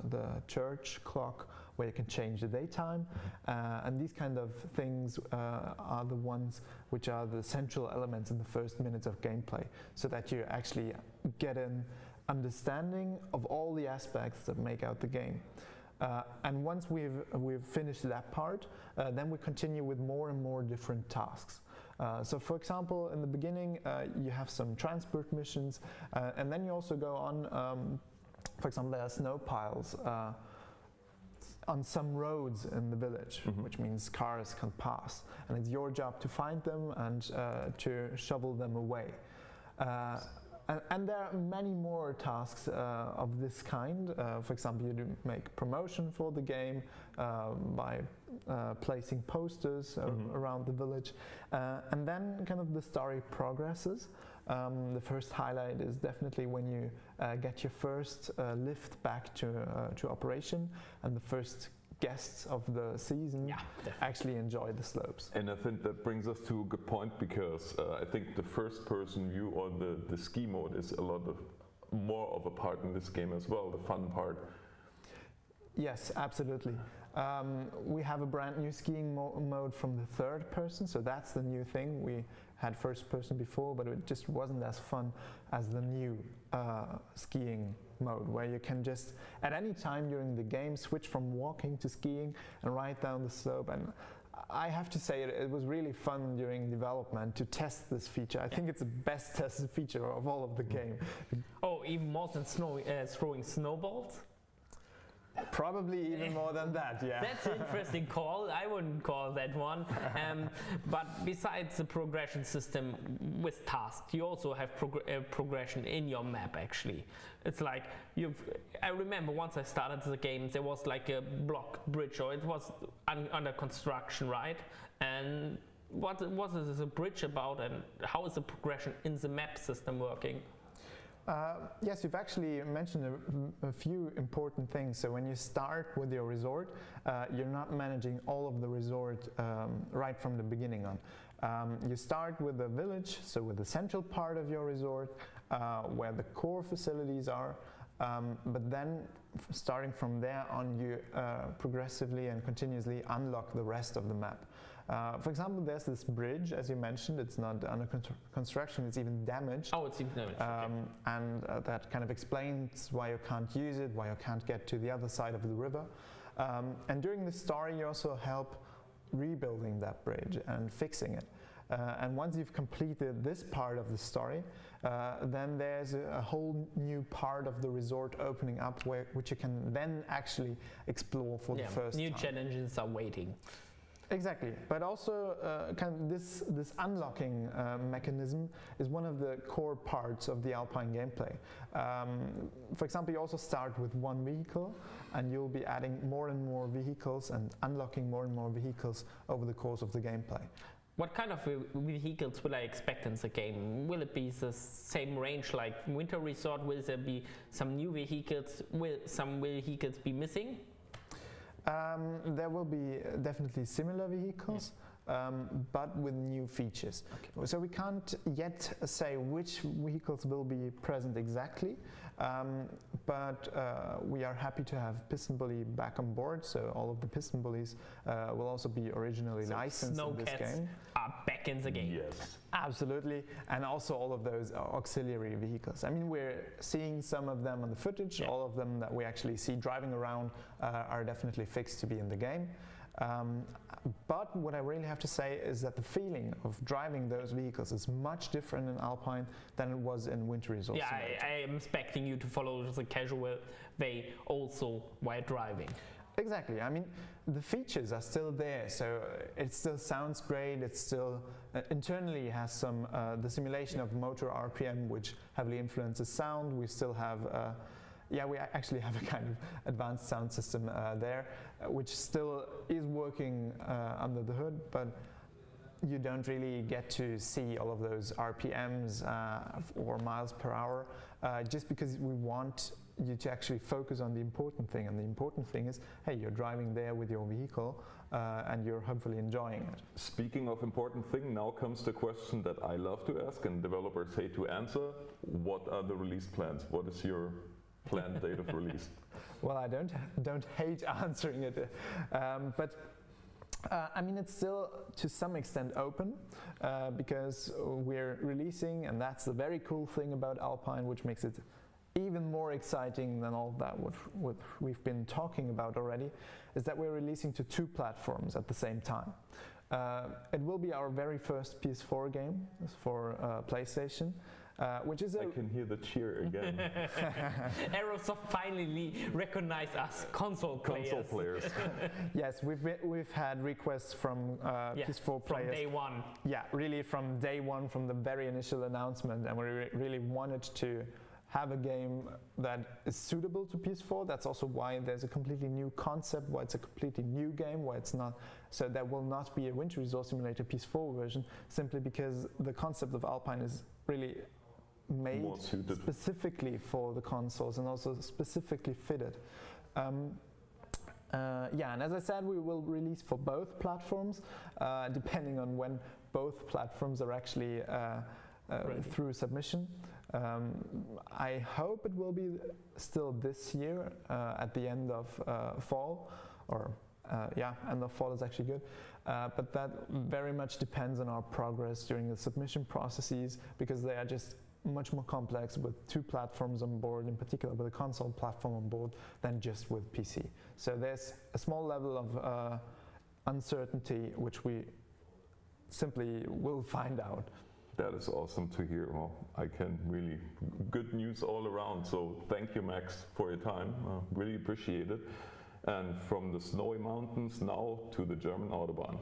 the church clock, where you can change the daytime, and these kind of things are the ones which are the central elements in the first minutes of gameplay, so that you actually get an understanding of all the aspects that make out the game. And once we've finished that part, then we continue with more and more different tasks. So for example, in the beginning, you have some transport missions, and then you also go on, for example, there are snow piles on some roads in the village, which means cars can pass, and it's your job to find them and to shovel them away. And there are many more tasks of this kind. For example, you do make promotion for the game by placing posters around the village, and then kind of the story progresses. The first highlight is definitely when you get your first lift back to operation, and the first guests of the season actually enjoy the slopes. And I think that brings us to a good point, because I think the first person view or the ski mode is a lot more of a part in this game as well, the fun part. Yes, absolutely. We have a brand new skiing mode from the third person, so that's the new thing. We had first person before, but it just wasn't as fun as the new skiing mode, where you can just at any time during the game switch from walking to skiing and ride down the slope. And I have to say it was really fun during development to test this feature. I think it's the best tested feature of all of the game. Oh, even more than throwing snowballs? Probably even more than that, yeah. That's an interesting call. I wouldn't call that one. But besides the progression system with tasks, you also have progression in your map, actually. It's like, I remember once I started the game, there was like a block bridge, or it was under construction, right? And what is the bridge about, and how is the progression in the map system working? Yes, you've actually mentioned a few important things. So when you start with your resort, you're not managing all of the resort right from the beginning on. You start with the village, so with the central part of your resort, where the core facilities are, but then starting from there on, you progressively and continuously unlock the rest of the map. For example, there's this bridge, as you mentioned. It's not under construction, it's even damaged. Oh, it's even damaged. Okay. And that kind of explains why you can't use it, why you can't get to the other side of the river. And during the story, you also help rebuilding that bridge and fixing it. And once you've completed this part of the story, then there's a whole new part of the resort opening up, which you can then actually explore for the first time. New challenges are waiting. Exactly, but also kind of this unlocking mechanism is one of the core parts of the Alpine gameplay. For example, you also start with one vehicle, and you'll be adding more and more vehicles and unlocking more and more vehicles over the course of the gameplay. What kind of vehicles will I expect in the game? Will it be the same range like Winter Resort? Will there be some new vehicles? Will some vehicles be missing? There will be definitely similar vehicles. but with new features. Okay. So we can't yet say which vehicles will be present exactly, but we are happy to have piston bully back on board. So all of the piston bullies will also be originally licensed in this game. Are back in the game. Yes. Absolutely, and also all of those auxiliary vehicles. I mean, we're seeing some of them on the footage. All of them that we actually see driving around are definitely fixed to be in the game. But what I really have to say is that the feeling of driving those vehicles is much different in Alpine than it was in Winter Resort Simulator. I am expecting you to follow the casual way also while driving. Exactly. I mean, the features are still there, so it still sounds great. It still internally has some the simulation of motor RPM, which heavily influences sound. We still have. We actually have a kind of advanced sound system there, which still is working under the hood, but you don't really get to see all of those RPMs or miles per hour, just because we want you to actually focus on the important thing. And the important thing is, hey, you're driving there with your vehicle and you're hopefully enjoying it. Speaking of important thing, now comes the question that I love to ask and developers hate to answer. What are the release plans? What is your planned date of release? Well, I don't hate answering it, but I mean, it's still to some extent open because we're releasing, and that's the very cool thing about Alpine, which makes it even more exciting than all that what we've been talking about already, is that we're releasing to 2 platforms at the same time. It will be our very first PS4 game for PlayStation. Which is I can hear the cheer again. Aerosoft finally recognized us console players. Yes, we've had requests from PS4 players. From day one. Yeah, really from day one, from the very initial announcement, and we really wanted to have a game that is suitable to PS4. That's also why there's a completely new concept, why it's a completely new game, why it's not, so there will not be a Winter Resort Simulator PS4 version, simply because the concept of Alpine is really made specifically for the consoles and also specifically fitted. And as I said, we will release for both platforms, depending on when both platforms are actually through submission. I hope it will be still this year at the end of fall, or end of fall is actually good. But that very much depends on our progress during the submission processes, because they are just much more complex with 2 platforms on board, in particular with a console platform on board, than just with PC. So there's a small level of uncertainty which we simply will find out. That is awesome to hear. Well, I can really, good news all around. So thank you, Max, for your time. Really appreciate it. And from the snowy mountains now to the German Autobahn.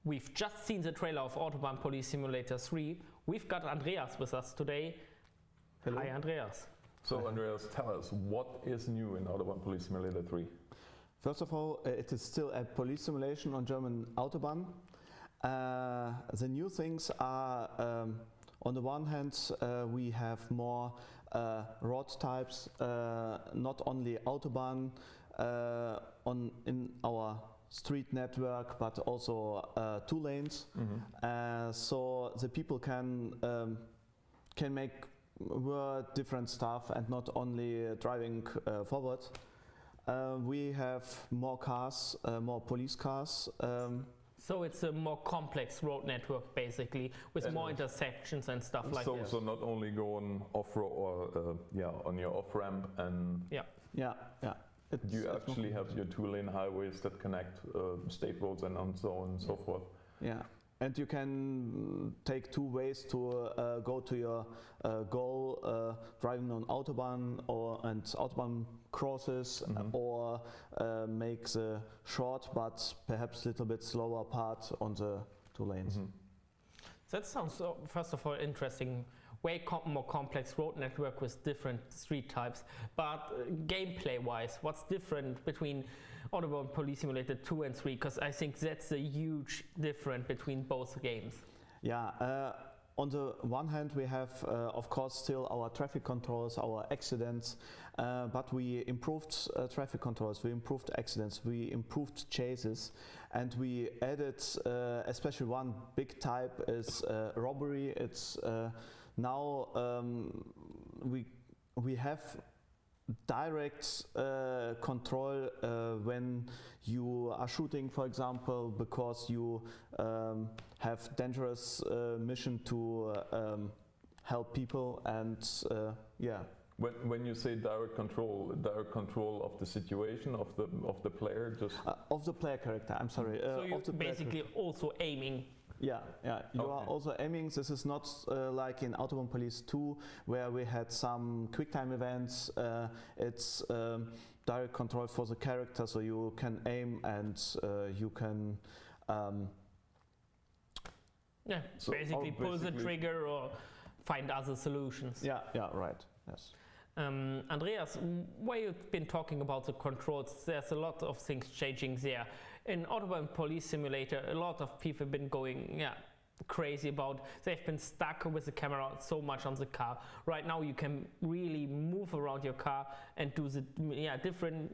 we've just seen the trailer of Autobahn Police Simulator 3. We've got Andreas with us today. Hello. Hi, Andreas. So Andreas, tell us, what is new in Autobahn Police Simulator 3? First of all, it is still a police simulation on German Autobahn. The new things are, on the one hand, we have more road types, not only Autobahn in our street network, but also 2 lanes. So the people can make different stuff and not only driving forward. We have more cars, more police cars. So it's a more complex road network, basically, with more intersections and stuff like that. So not only going off-road or on your off-ramp and yeah. you actually have your 2-lane highways that connect state roads and so on and so forth. Yeah, and you can take 2 ways to go to your goal, driving on Autobahn and Autobahn crosses, or make the short but perhaps a little bit slower part on the 2 lanes. That sounds, first of all, interesting. Way more complex road network with different street types. But gameplay-wise, what's different between Autobahn Police Simulator 2 and 3? Because I think that's a huge difference between both games. Yeah. On the one hand, we have, of course, still our traffic controls, our accidents, but we improved traffic controls, we improved accidents, we improved chases, and we added, especially one big type is robbery. It's now we have direct control when you are shooting, for example, because you have dangerous mission to help people, and When you say direct control of the situation of the player, just of the player character. I'm sorry. So you're basically also aiming. Yeah. You are also aiming. This is not like in Autobahn Police 2, where we had some quick time events. It's direct control for the character, so you can aim and you can. So basically pull the trigger or find other solutions. Yeah, right. Yes. Andreas, while you've been talking about the controls, there's a lot of things changing there. In Autobahn Police Simulator, a lot of people have been going crazy about, they've been stuck with the camera so much on the car. Right now you can really move around your car and do the different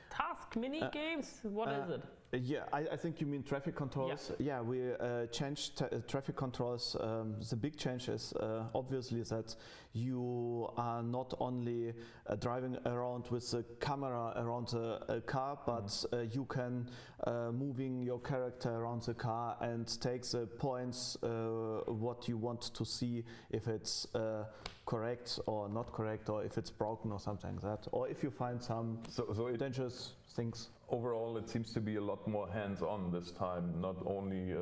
task mini games. What is it? Yeah, I think you mean traffic controls. Yeah, we changed traffic controls. The big change is obviously that you are not only driving around with the camera around the car, but you can moving your character around the car and take the points what you want to see, if it's correct or not correct, or if it's broken or something like that, or if you find some dangerous things. Overall, it seems to be a lot more hands-on this time, not only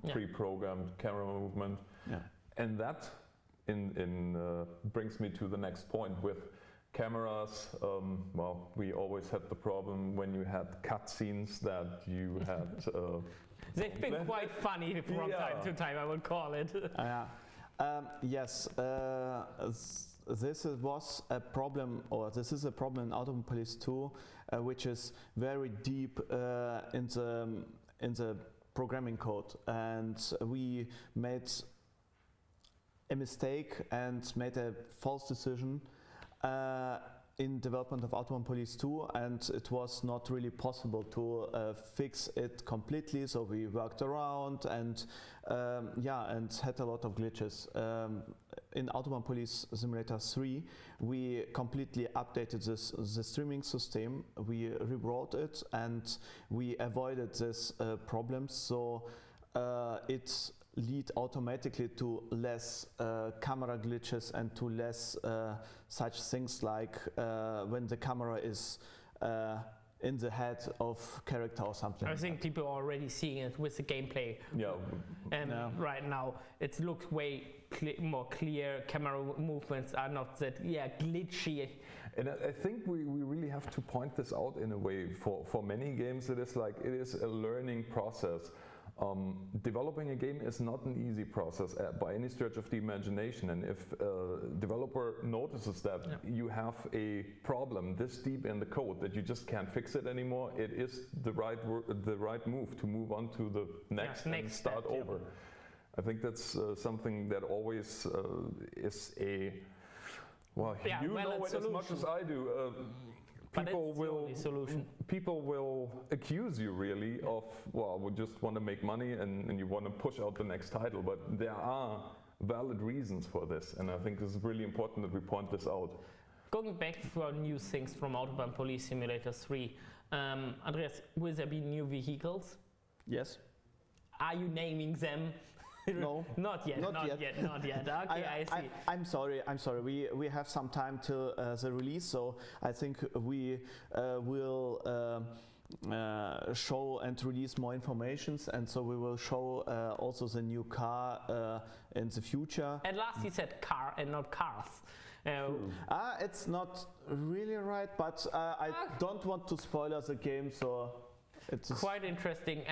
pre-programmed camera movement. Yeah. And that brings me to the next point with cameras. We always had the problem when you had cutscenes that you had. They've been quite funny from time to time, I would call it. Yes. This was a problem, or this is a problem in Autobahn Police 2, which is very deep in the programming code, and we made a mistake and made a false decision in development of Autobahn Police 2, and it was not really possible to fix it completely, so we worked around and had a lot of glitches. In Autobahn Police Simulator 3, we completely updated the streaming system, we rewrote it, and we avoided this problems, so it lead automatically to less camera glitches and to less such things like when the camera is in the head of character or something. I think people are already seeing it with the gameplay. Right now it looks way more clear. Camera movements are not that glitchy. And I think we really have to point this out in a way. For many games, it is a learning process. Developing a game is not an easy process by any stretch of the imagination, and if a developer notices that you have a problem this deep in the code that you just can't fix it anymore, it is the right move to move on to the next and start step, over. I think that's something that always is a you know it as much as I do. People will accuse you really of, well, we just want to make money and you want to push out the next title, but there are valid reasons for this, and I think it's really important that we point this out. Going back to our new things from Autobahn Police Simulator 3, Andreas, will there be new vehicles? Yes. Are you naming them? No, not yet. Okay, I see. I'm sorry. We have some time till the release, so I think we will show and release more informations, and so we will show also the new car in the future. At last he said car and not cars. It's not really right, but I don't want to spoil the game, so it's quite interesting.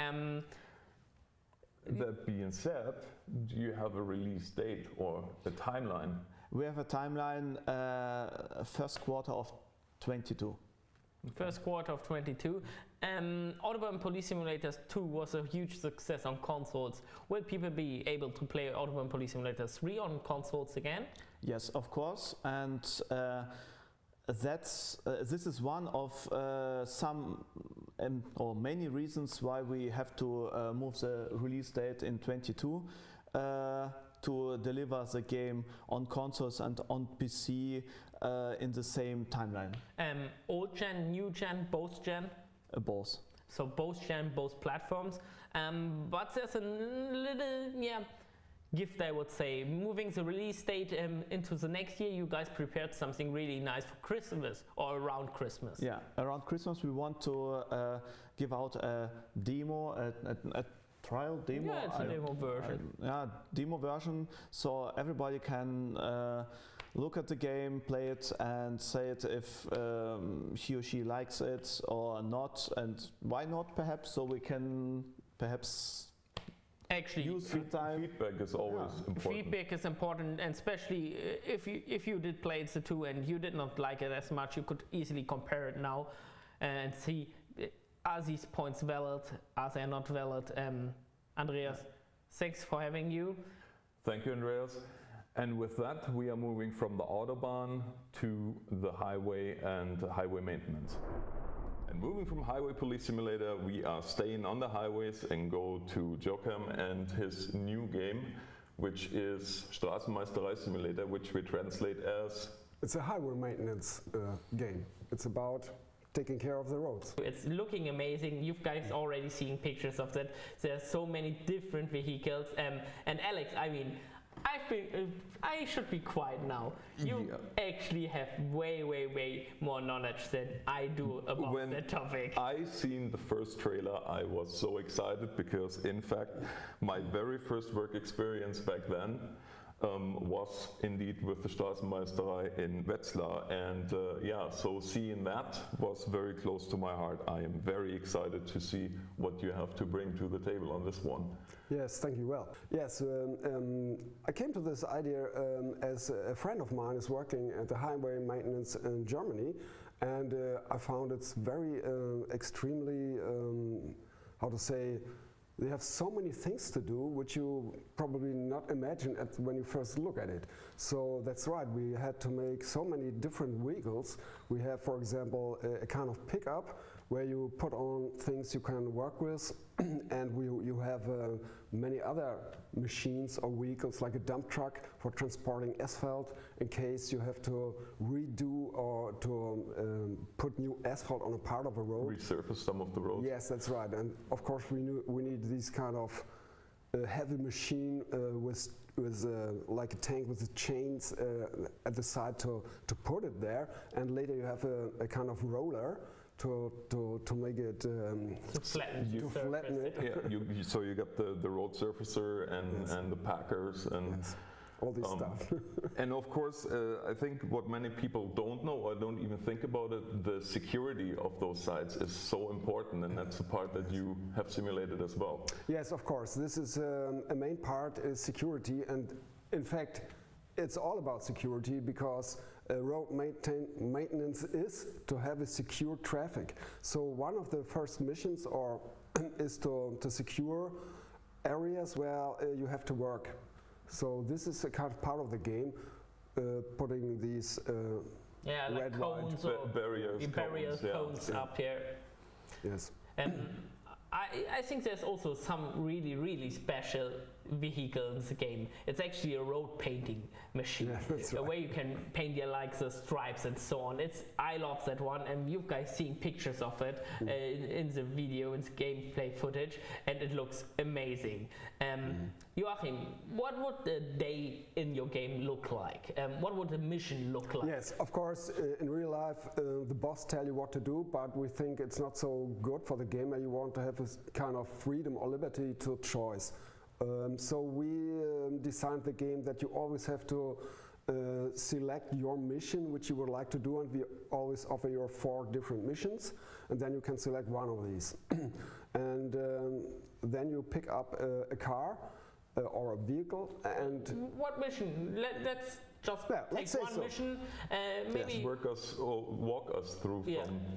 That being said, do you have a release date or a timeline? We have a timeline, first quarter of 22. First quarter of 22. Autobahn Police Simulator 2 was a huge success on consoles. Will people be able to play Autobahn Police Simulator 3 on consoles again? Yes, of course, and this is one of some or many reasons why we have to move the release date in 22 to deliver the game on consoles and on PC in the same timeline. Old gen, new gen, both gen? Both. So both gen, both platforms. But there's a little gift, I would say. Moving the release date into the next year, you guys prepared something really nice for Christmas or around Christmas. Yeah, around Christmas we want to give out a demo, a trial demo. Yeah, it's a demo version. Demo version, so everybody can look at the game, play it, and say it if he or she likes it or not, and why not perhaps, so we can perhaps actually use feedback is always important. Feedback is important, and especially if you did play the 2 and you did not like it as much, you could easily compare it now and see, are these points valid, are they not valid? Andreas, thanks for having you. Thank you, Andreas. And with that, we are moving from the Autobahn to the highway and highway maintenance. And moving from Highway Police Simulator, we are staying on the highways and go to Joachim and his new game, which is Straßenmeisterei Simulator, which we translate as... It's a highway maintenance game. It's about taking care of the roads. It's looking amazing. You guys already seen pictures of that. There's so many different vehicles. And Alex, I mean, I should be quiet now. You actually have way more knowledge than I do about that topic. When I seen the first trailer, I was so excited because, in fact, my very first work experience back then was indeed with the Straßenmeisterei in Wetzlar, and so seeing that was very close to my heart. I am very excited to see what you have to bring to the table on this one. Yes, thank you. Well, yes, I came to this idea as a friend of mine is working at the highway maintenance in Germany, and I found it's very extremely, how to say, they have so many things to do which you probably not imagine when you first look at it. So that's right, we had to make so many different vehicles. We have, for example, a kind of pickup where you put on things you can work with, and you have many other machines or vehicles like a dump truck for transporting asphalt in case you have to redo or to put new asphalt on a part of a road. Resurface some of the roads. Yes, that's right. And of course we need this kind of heavy machine with like a tank with the chains at the side to put it there, and later you have a kind of roller to make it to flatten it. Yeah, so you got the road surfacer and the packers and. Yes. all this stuff. And of course, I think what many people don't know or don't even think about it, the security of those sites is so important, and that's the part that you have simulated as well. Yes, of course. This is a main part is security, and in fact, it's all about security because road maintenance is to have a secure traffic. So one of the first missions is to secure areas where you have to work. So this is a kind of part of the game, putting these like red cones or barriers cones up here. Yes. I think there's also some really special vehicle in the game. It's actually a road painting machine, where you can paint your the stripes and so on. I love that one, and you guys seen pictures of it in the video, in the gameplay footage, and it looks amazing. Joachim, what would the day in your game look like? What would the mission look like? Yes, of course, in real life, the boss tell you what to do, but we think it's not so good for the gamer. You want to have a kind of freedom or liberty to choice. So we designed the game that you always have to select your mission which you would like to do, and we always offer you 4 different missions, and then you can select one of these. And then you pick up a car or a vehicle. And what mission? Let's just take one mission. Maybe walk us through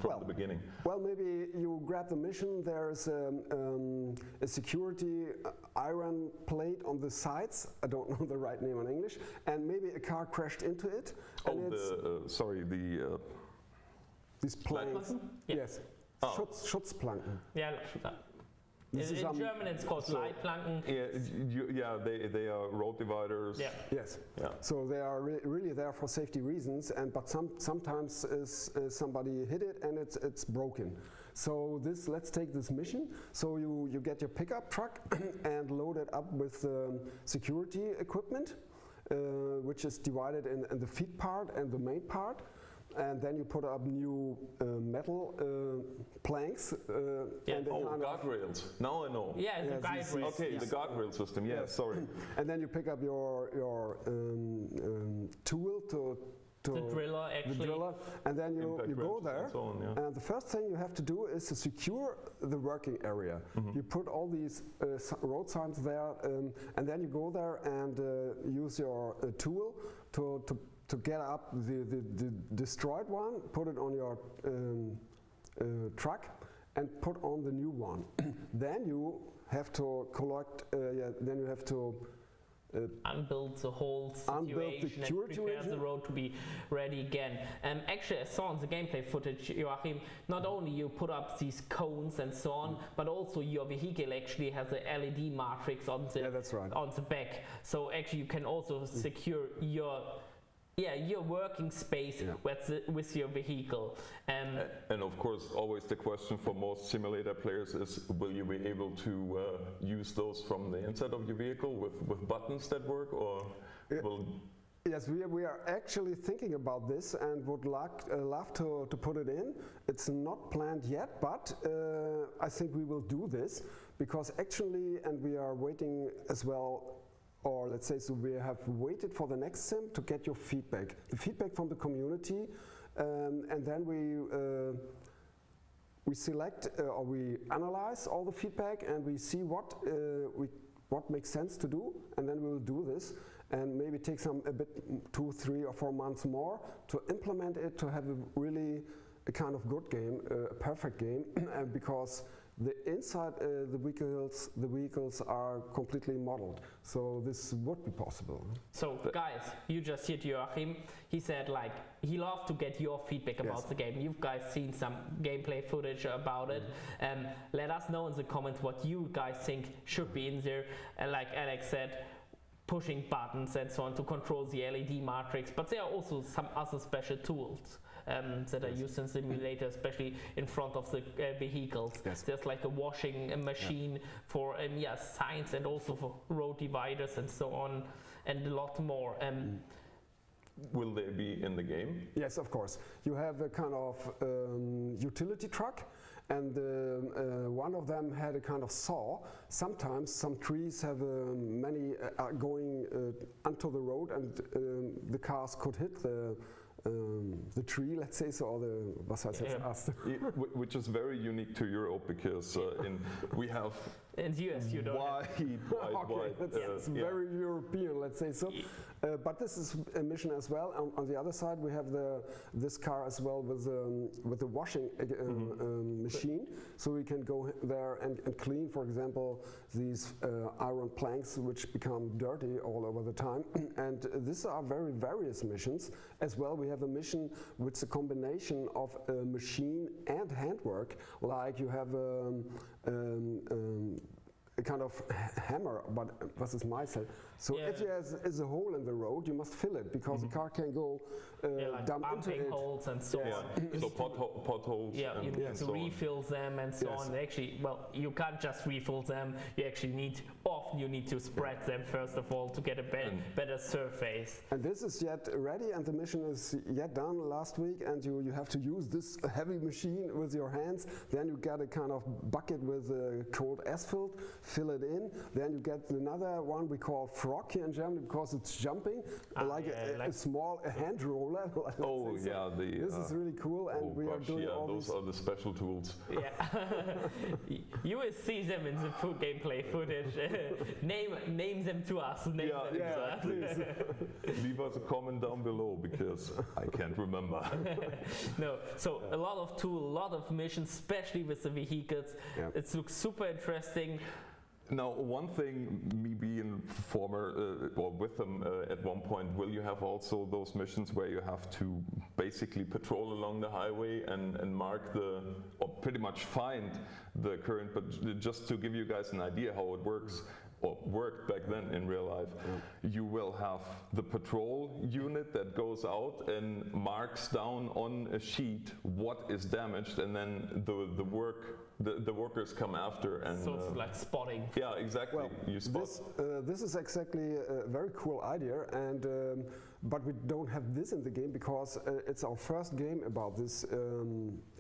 from the beginning. Well, maybe you grab the mission. There's a security iron plate on the sides. I don't know the right name in English. And maybe a car crashed into it. And these planes. Yes. Schutzplanken. Yeah. In German it's called Leitplanken. They are road dividers. Yeah. Yes. Yeah. So they are really there for safety reasons, but sometimes somebody hit it and it's broken. So let's take this mission. So you get your pickup truck and load it up with security equipment, which is divided in the feet part and the main part. And then you put up new metal planks. Guardrails. Now I know. Yeah, the guardrails. Okay, the guardrail system. Yeah, sorry. And then you pick up your tool the driller, actually. The driller, and then you go there. And, so on, and the first thing you have to do is to secure the working area. You put all these road signs there, and then you go there and use your tool to get up the destroyed one, put it on your truck, and put on the new one. Then you have to collect. Then you have to unbuild the whole situation and prepare the road to be ready again. Actually, I saw in the gameplay footage, Joachim, not only you put up these cones and so on, but also your vehicle actually has a LED matrix on the back. So actually, you can also secure your working space with your vehicle. And of course, always the question for most simulator players is, will you be able to use those from the inside of your vehicle with buttons that work, or will... Yes, we are actually thinking about this and would love to put it in. It's not planned yet, but I think we will do this, because actually, and we are waiting as well, or let's say, so we have waited for the NextSim to get your feedback, the feedback from the community, and then we select or we analyze all the feedback, and we see what makes sense to do, and then we will do this, and maybe take a bit 2, 3, or 4 months more to implement it, to have a kind of good game, a perfect game, and because the inside the vehicles are completely modeled, so this would be possible. So guys, you just heard Joachim. He said he loved to get your feedback about the game. You guys seen some gameplay footage about it. Let us know in the comments what you guys think should be in there. Like Alex said, pushing buttons and so on to control the LED matrix, but there are also some other special tools that are used in simulator, especially in front of the vehicles. There's like a washing machine for signs, and also for road dividers and so on, and a lot more. Will they be in the game? Yes, of course. You have a kind of utility truck, and one of them had a kind of saw. Sometimes some trees have many are going onto the road, and the cars could hit the tree, let's say, so, or the was heißt jetzt Ast. Which is very unique to Europe, because we have in the US you don't wide. It's very European, let's say so. But this is a mission as well. On the other side, we have this car as well with the washing machine, so we can go there and clean, for example, these iron planks which become dirty all over the time. And these are very various missions. As well, we have a mission which is a combination of machine and handwork, like you have a kind of hammer, but was is myself. So if there is a hole in the road, you must fill it, because the car can go like dump into it. holes and so on. So potholes. Yeah, you need to refill them and so on. Actually, well, you can't just refill them. You actually need to spread them first of all to get a better surface. And this is yet ready, and the mission is yet done last week. And you have to use this heavy machine with your hands. Then you get a kind of bucket with cold asphalt, fill it in. Then you get another one we call frog here in Germany, because it's jumping like a small hand roller. This is really cool, and we are doing all those are the special tools. Yeah, you will see them in the gameplay footage. Name them to us. Please. Leave us a comment down below, because I can't remember. No, so a lot of tools, a lot of missions, especially with the vehicles. It looks super interesting. Now, one thing, me being former, or with them at one point, will you have also those missions where you have to basically patrol along the highway and mark or pretty much find the current, but just to give you guys an idea how it works, or worked back then in real life, you will have the patrol unit that goes out and marks down on a sheet what is damaged, and then the workers come after, and so it's like spotting. Yeah, exactly. Well, you spot. This is exactly a very cool idea, and but we don't have this in the game, because it's our first game about this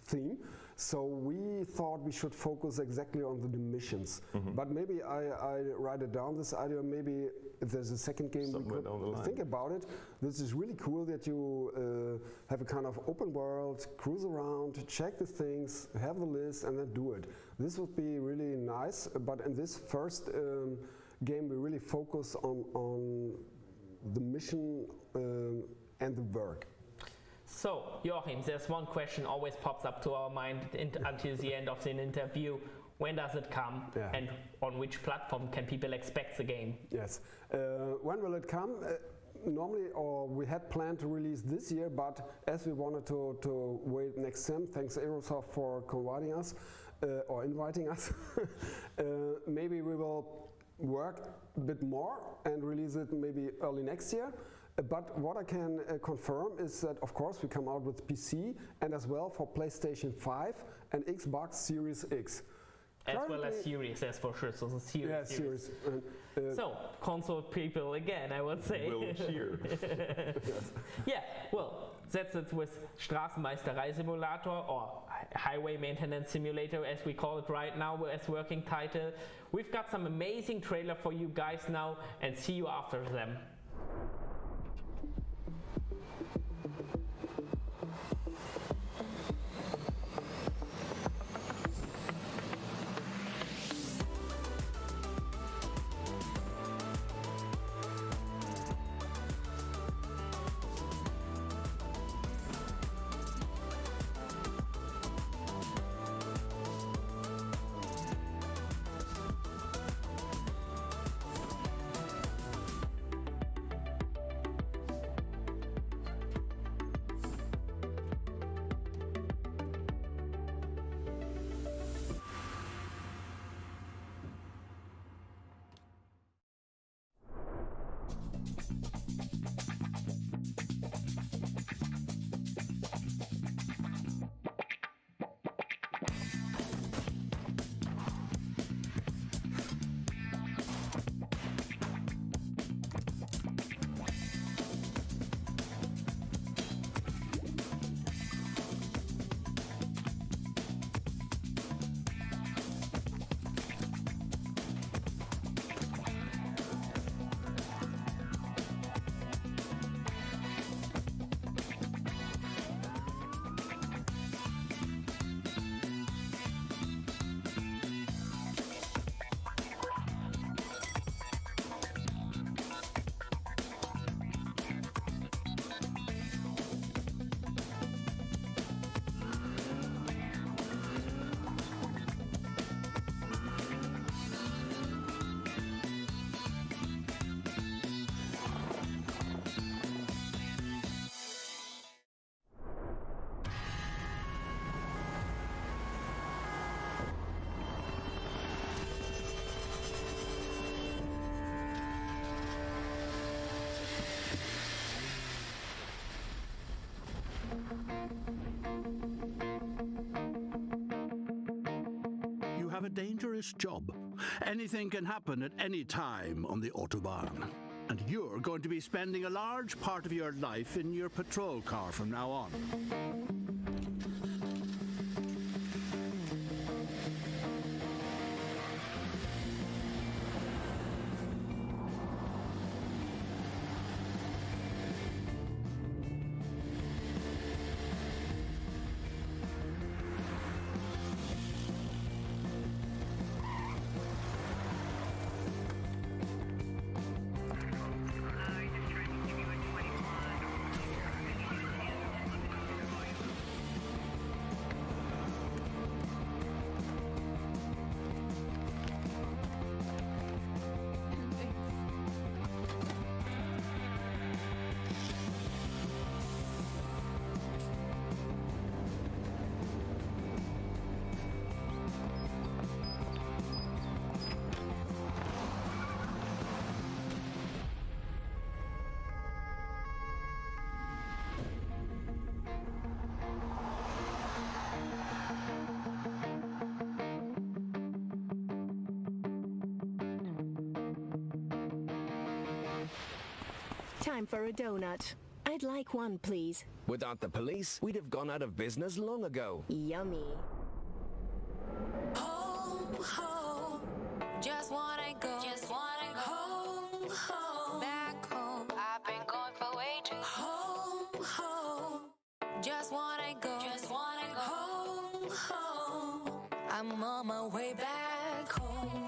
theme. So we thought we should focus exactly on the missions. But maybe I write it down, this idea. Maybe if there's a second game, somewhere we could think about it. This is really cool that you have a kind of open world, cruise around, check the things, have the list, and then do it. This would be really nice. But in this first game, we really focus on the mission and the work. So, Joachim, there's one question always pops up to our mind until the end of the interview. When does it come, and on which platform can people expect the game? Yes. When will it come? Normally, we had planned to release this year, but as we wanted to wait NextSim, thanks Aerosoft for inviting us, maybe we will work a bit more and release it maybe early next year. But what I can confirm is that, of course, we come out with PC and as well for PlayStation 5 and Xbox Series X. As well as Series S for sure, so the Series. Yeah, Series. So, console people again, I would say. Will cheer. Yeah, well, that's it with Straßenmeisterei Simulator, or Highway Maintenance Simulator as we call it right now as working title. We've got some amazing trailer for you guys now, and see you after them. dangerous job. Anything can happen at any time on the Autobahn. And you're going to be spending a large part of your life in your patrol car from now on. Time for a donut. I'd like one, please. Without the police, we'd have gone out of business long ago. Yummy. Home, home, just wanna go. Just wanna go. Home, home, back home. I've been gone for way too. Home, home, just wanna go. Just wanna go. Home, home, I'm on my way back home.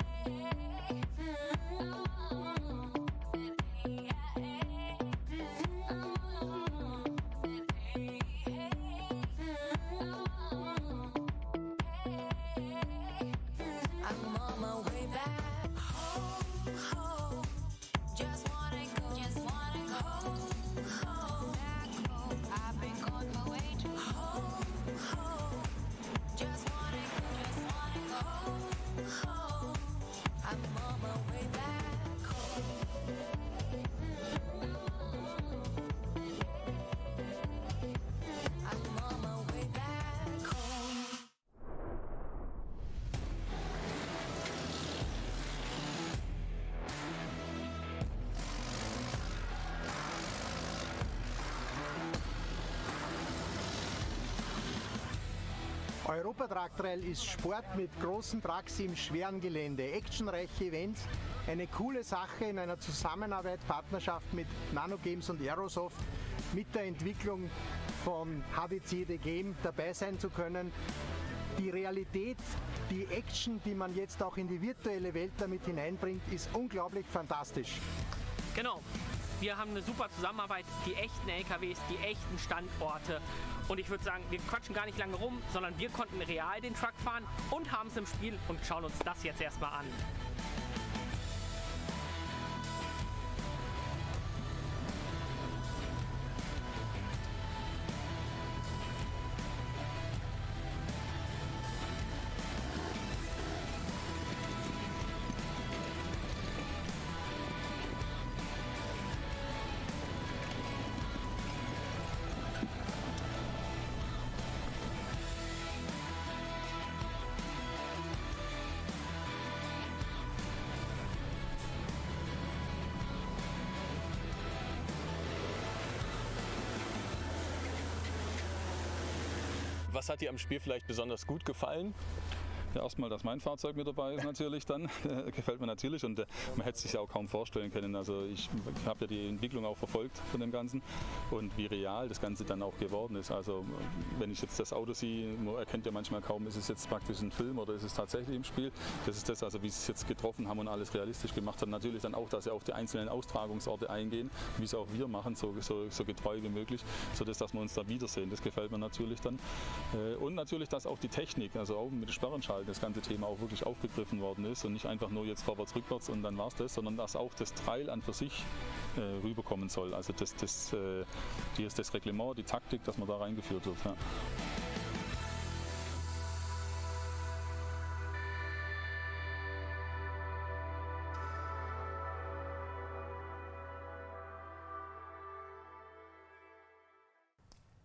Europa Truck Trail ist Sport mit großen Trucks im schweren Gelände, actionreiche Events, eine coole Sache in einer Zusammenarbeit, Partnerschaft mit Nanogames und Aerosoft, mit der Entwicklung von HDC The Game dabei sein zu können. Die Realität, die Action, die man jetzt auch in die virtuelle Welt damit hineinbringt, ist unglaublich fantastisch. Genau. Wir haben eine super Zusammenarbeit, die echten LKWs, die echten Standorte. Und ich würde sagen, wir quatschen gar nicht lange rum, sondern wir konnten real den Truck fahren und haben es im Spiel und schauen uns das jetzt erstmal an. Was hat dir am Spiel vielleicht besonders gut gefallen? Ja, erstmal, dass mein Fahrzeug mit dabei ist natürlich dann, gefällt mir natürlich und man hätte es sich ja auch kaum vorstellen können. Also ich habe ja die Entwicklung auch verfolgt von dem Ganzen und wie real das Ganze dann auch geworden ist. Also wenn ich jetzt das Auto sehe, man erkennt ja manchmal kaum, ist es jetzt praktisch ein Film oder ist es tatsächlich im Spiel. Das ist das, also wie sie es jetzt getroffen haben und alles realistisch gemacht haben. Natürlich dann auch, dass sie auf die einzelnen Austragungsorte eingehen, wie es auch wir machen, so getreu wie möglich, sodass wir uns da wiedersehen. Das gefällt mir natürlich dann. Und natürlich, dass auch die Technik, also auch mit den Sperrenschalten, das ganze Thema auch wirklich aufgegriffen worden ist und nicht einfach nur jetzt vorwärts, rückwärts und dann war es das, sondern dass auch das Trail an für sich rüberkommen soll. Also das Reglement, die Taktik, dass man da reingeführt wird. Ja.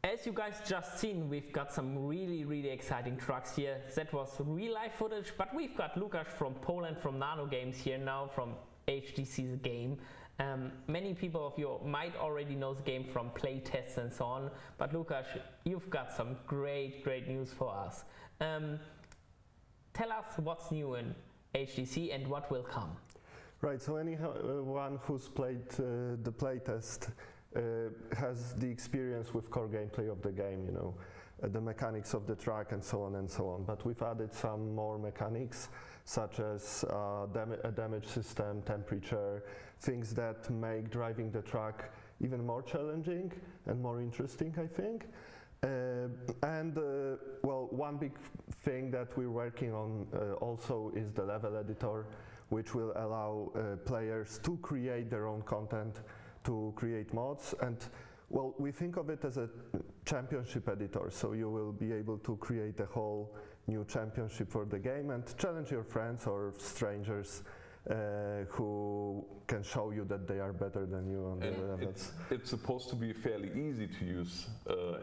As you guys just seen, we've got some really exciting trucks here. That was real life footage, but we've got Lukasz from Poland, from Nano Games here now, from HTC The Game. Many people of you might already know the game from playtests and so on, but Lukasz, you've got some great news for us. Tell us what's new in HTC and what will come. Right, so anyone who's played the playtest has the experience with core gameplay of the game, you know, the mechanics of the track and so on and so on. But we've added some more mechanics, such as a damage system, temperature, things that make driving the track even more challenging and more interesting, I think. Well, one big thing that we're working on also is the level editor, which will allow players to create their own content, to create mods. And well, we think of it as a championship editor, so you will be able to create a whole new championship for the game and challenge your friends or strangers who can show you that they are better than you on the levels. It's supposed to be fairly easy to use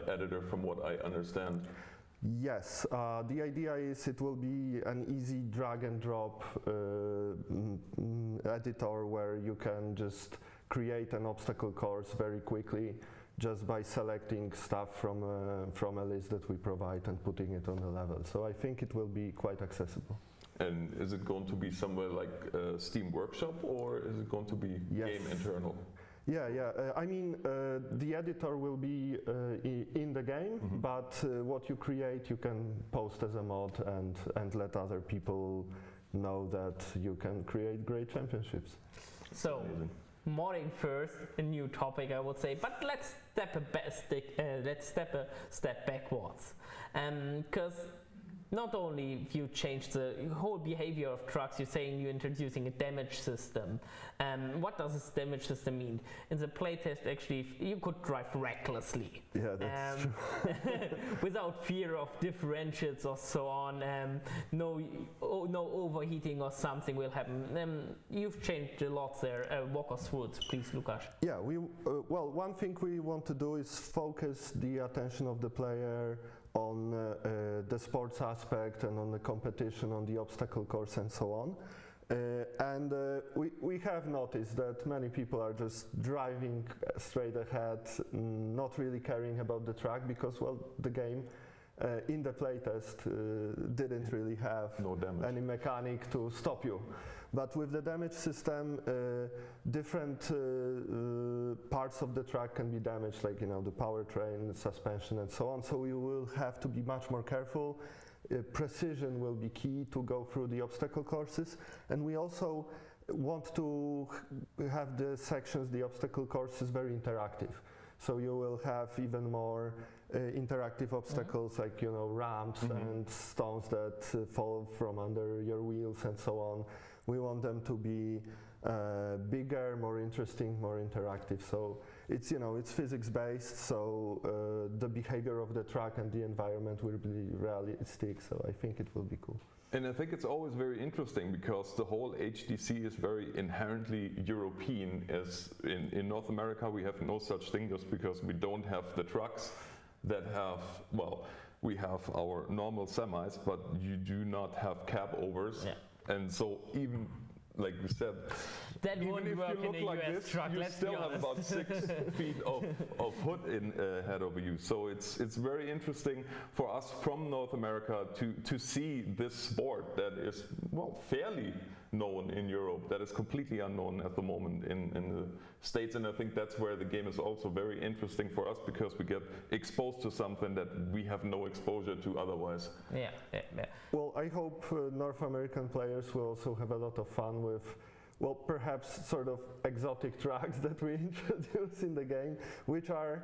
editor, from what I understand. Yes, the idea is it will be an easy drag and drop editor where you can just create an obstacle course very quickly just by selecting stuff from a list that we provide and putting it on the level. So I think it will be quite accessible. And is it going to be somewhere like Steam Workshop, or is it going to be game internal? Yeah. I mean, the editor will be in the game, but what you create you can post as a mod and let other people know that you can create great championships. So, modding first, a new topic I would say, but let's step a step backwards, because not only if you change the whole behavior of trucks, you're saying you're introducing a damage system. What does this damage system mean? In the playtest, actually, you could drive recklessly. Yeah, that's true. Without fear of differentials or so on. No overheating or something will happen. You've changed a lot there. Walk us through it, please, Lukasz. Yeah, well, one thing we want to do is focus the attention of the player on the sports aspect and on the competition, on the obstacle course and so on. We have noticed that many people are just driving straight ahead, not really caring about the track because, well, the game in the playtest didn't really have any mechanic to stop you. But with the damage system, different parts of the track can be damaged, like, you know, the powertrain, the suspension and so on. So you will have to be much more careful. Precision will be key to go through the obstacle courses. And we also want to have the sections, the obstacle courses, very interactive. So you will have even more interactive obstacles, like, you know, ramps and stones that fall from under your wheels and so on. We want them to be bigger, more interesting, more interactive. So it's, you know, it's physics based, so the behavior of the track and the environment will be realistic, so I think it will be cool. And I think it's always very interesting because the whole HTC is very inherently European, as in North America we have no such thing just because we don't have the trucks that have, well, we have our normal semis, but you do not have cab overs. Yeah. And so even, like we said, that even if you look like this, truck, you still have about 6 feet of hood ahead of you. So it's very interesting for us from North America to see this sport that is, well, fairly known in Europe, that is completely unknown at the moment in the States. And I think that's where the game is also very interesting for us, because we get exposed to something that we have no exposure to otherwise. Yeah. Well, I hope North American players will also have a lot of fun with, well, perhaps sort of exotic tracks that we introduce in the game, which are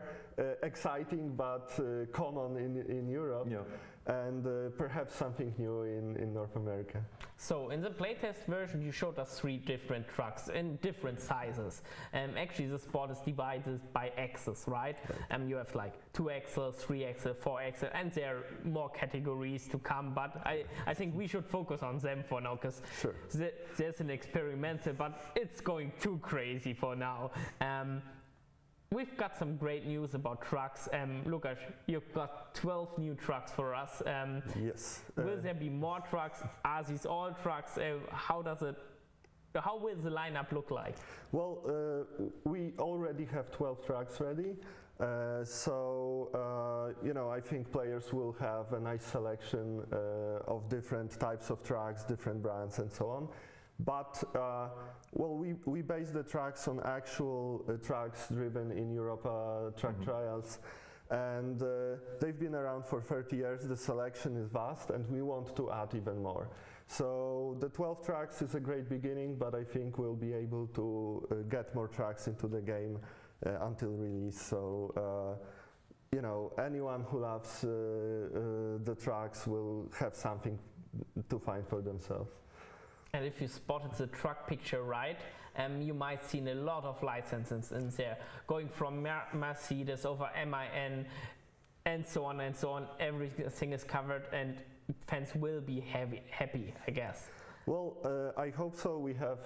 exciting but common in Europe. Yeah. And perhaps something new in North America. So in the playtest version you showed us 3 different trucks in different sizes. Actually the sport is divided by axes, right? You have like 2 axles, 3 axles, 4 axles, and there are more categories to come, but I think we should focus on them for now, because there's an experimental, but it's going too crazy for now. we've got some great news about trucks. Lukas, you've got 12 new trucks for us. Yes. Will there be more trucks? Are these all trucks? How will the lineup look like? Well, we already have 12 trucks ready. You know, I think players will have a nice selection of different types of trucks, different brands and so on. But, well, we base the trucks on actual trucks driven in Europe truck trials. And they've been around for 30 years. The selection is vast and we want to add even more. So the 12 trucks is a great beginning, but I think we'll be able to get more trucks into the game until release. So, you know, anyone who loves the trucks will have something to find for themselves. And if you spotted the truck picture right, you might seen a lot of licenses in there, going from Mercedes over MAN and so on and so on. Everything is covered and fans will be happy, I guess. Well, I hope so. We have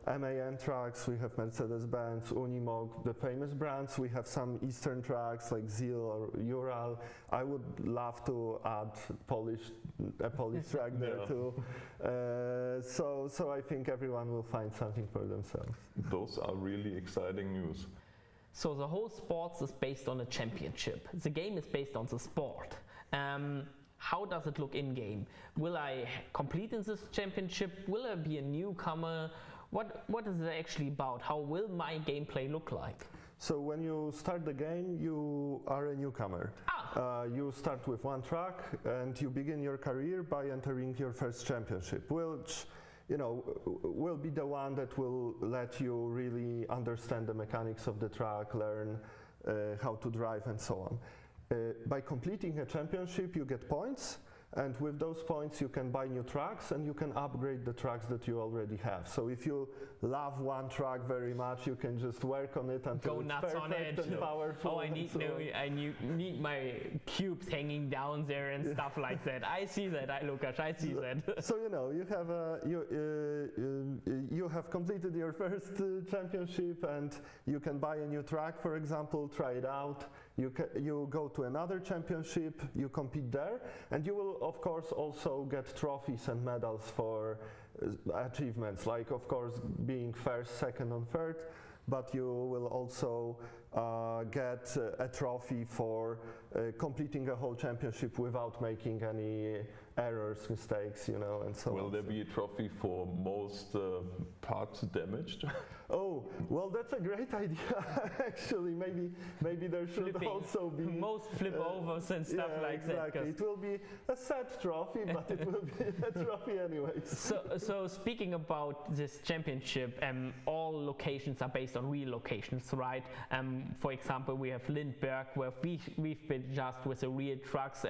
MAN trucks, we have Mercedes-Benz, Unimog, the famous brands. We have some Eastern trucks like ZIL or Ural. I would love to add a Polish track there too. So I think everyone will find something for themselves. Those are really exciting news. So the whole sport is based on a championship. The game is based on the sport. How does it look in-game? Will I complete in this championship? Will I be a newcomer? What is it actually about? How will my gameplay look like? So when you start the game, you are a newcomer. You start with one truck and you begin your career by entering your first championship, which, you know, will be the one that will let you really understand the mechanics of the truck, learn how to drive and so on. By completing a championship, you get points, and with those points you can buy new trucks and you can upgrade the trucks that you already have. So if you love one truck very much, you can just work on it until it's perfect and powerful. Oh, I need my cubes hanging down there and stuff like that. I see that, Lukas, I see that. So you know, you have completed your first championship and you can buy a new truck, for example, try it out. You go to another championship, you compete there, and you will of course also get trophies and medals for achievements, like of course being first, second and third, but you will also get a trophy for completing a whole championship without making any errors, mistakes, you know, and so on. Will there be a trophy for most parts damaged? Oh, well, that's a great idea. Actually, maybe there should also be most flip overs and stuff like exactly. That. It will be a sad trophy, but it will be a trophy anyways. So speaking about this championship, all locations are based on real locations, right? For example, we have Lindbergh, where we've been just with the real trucks.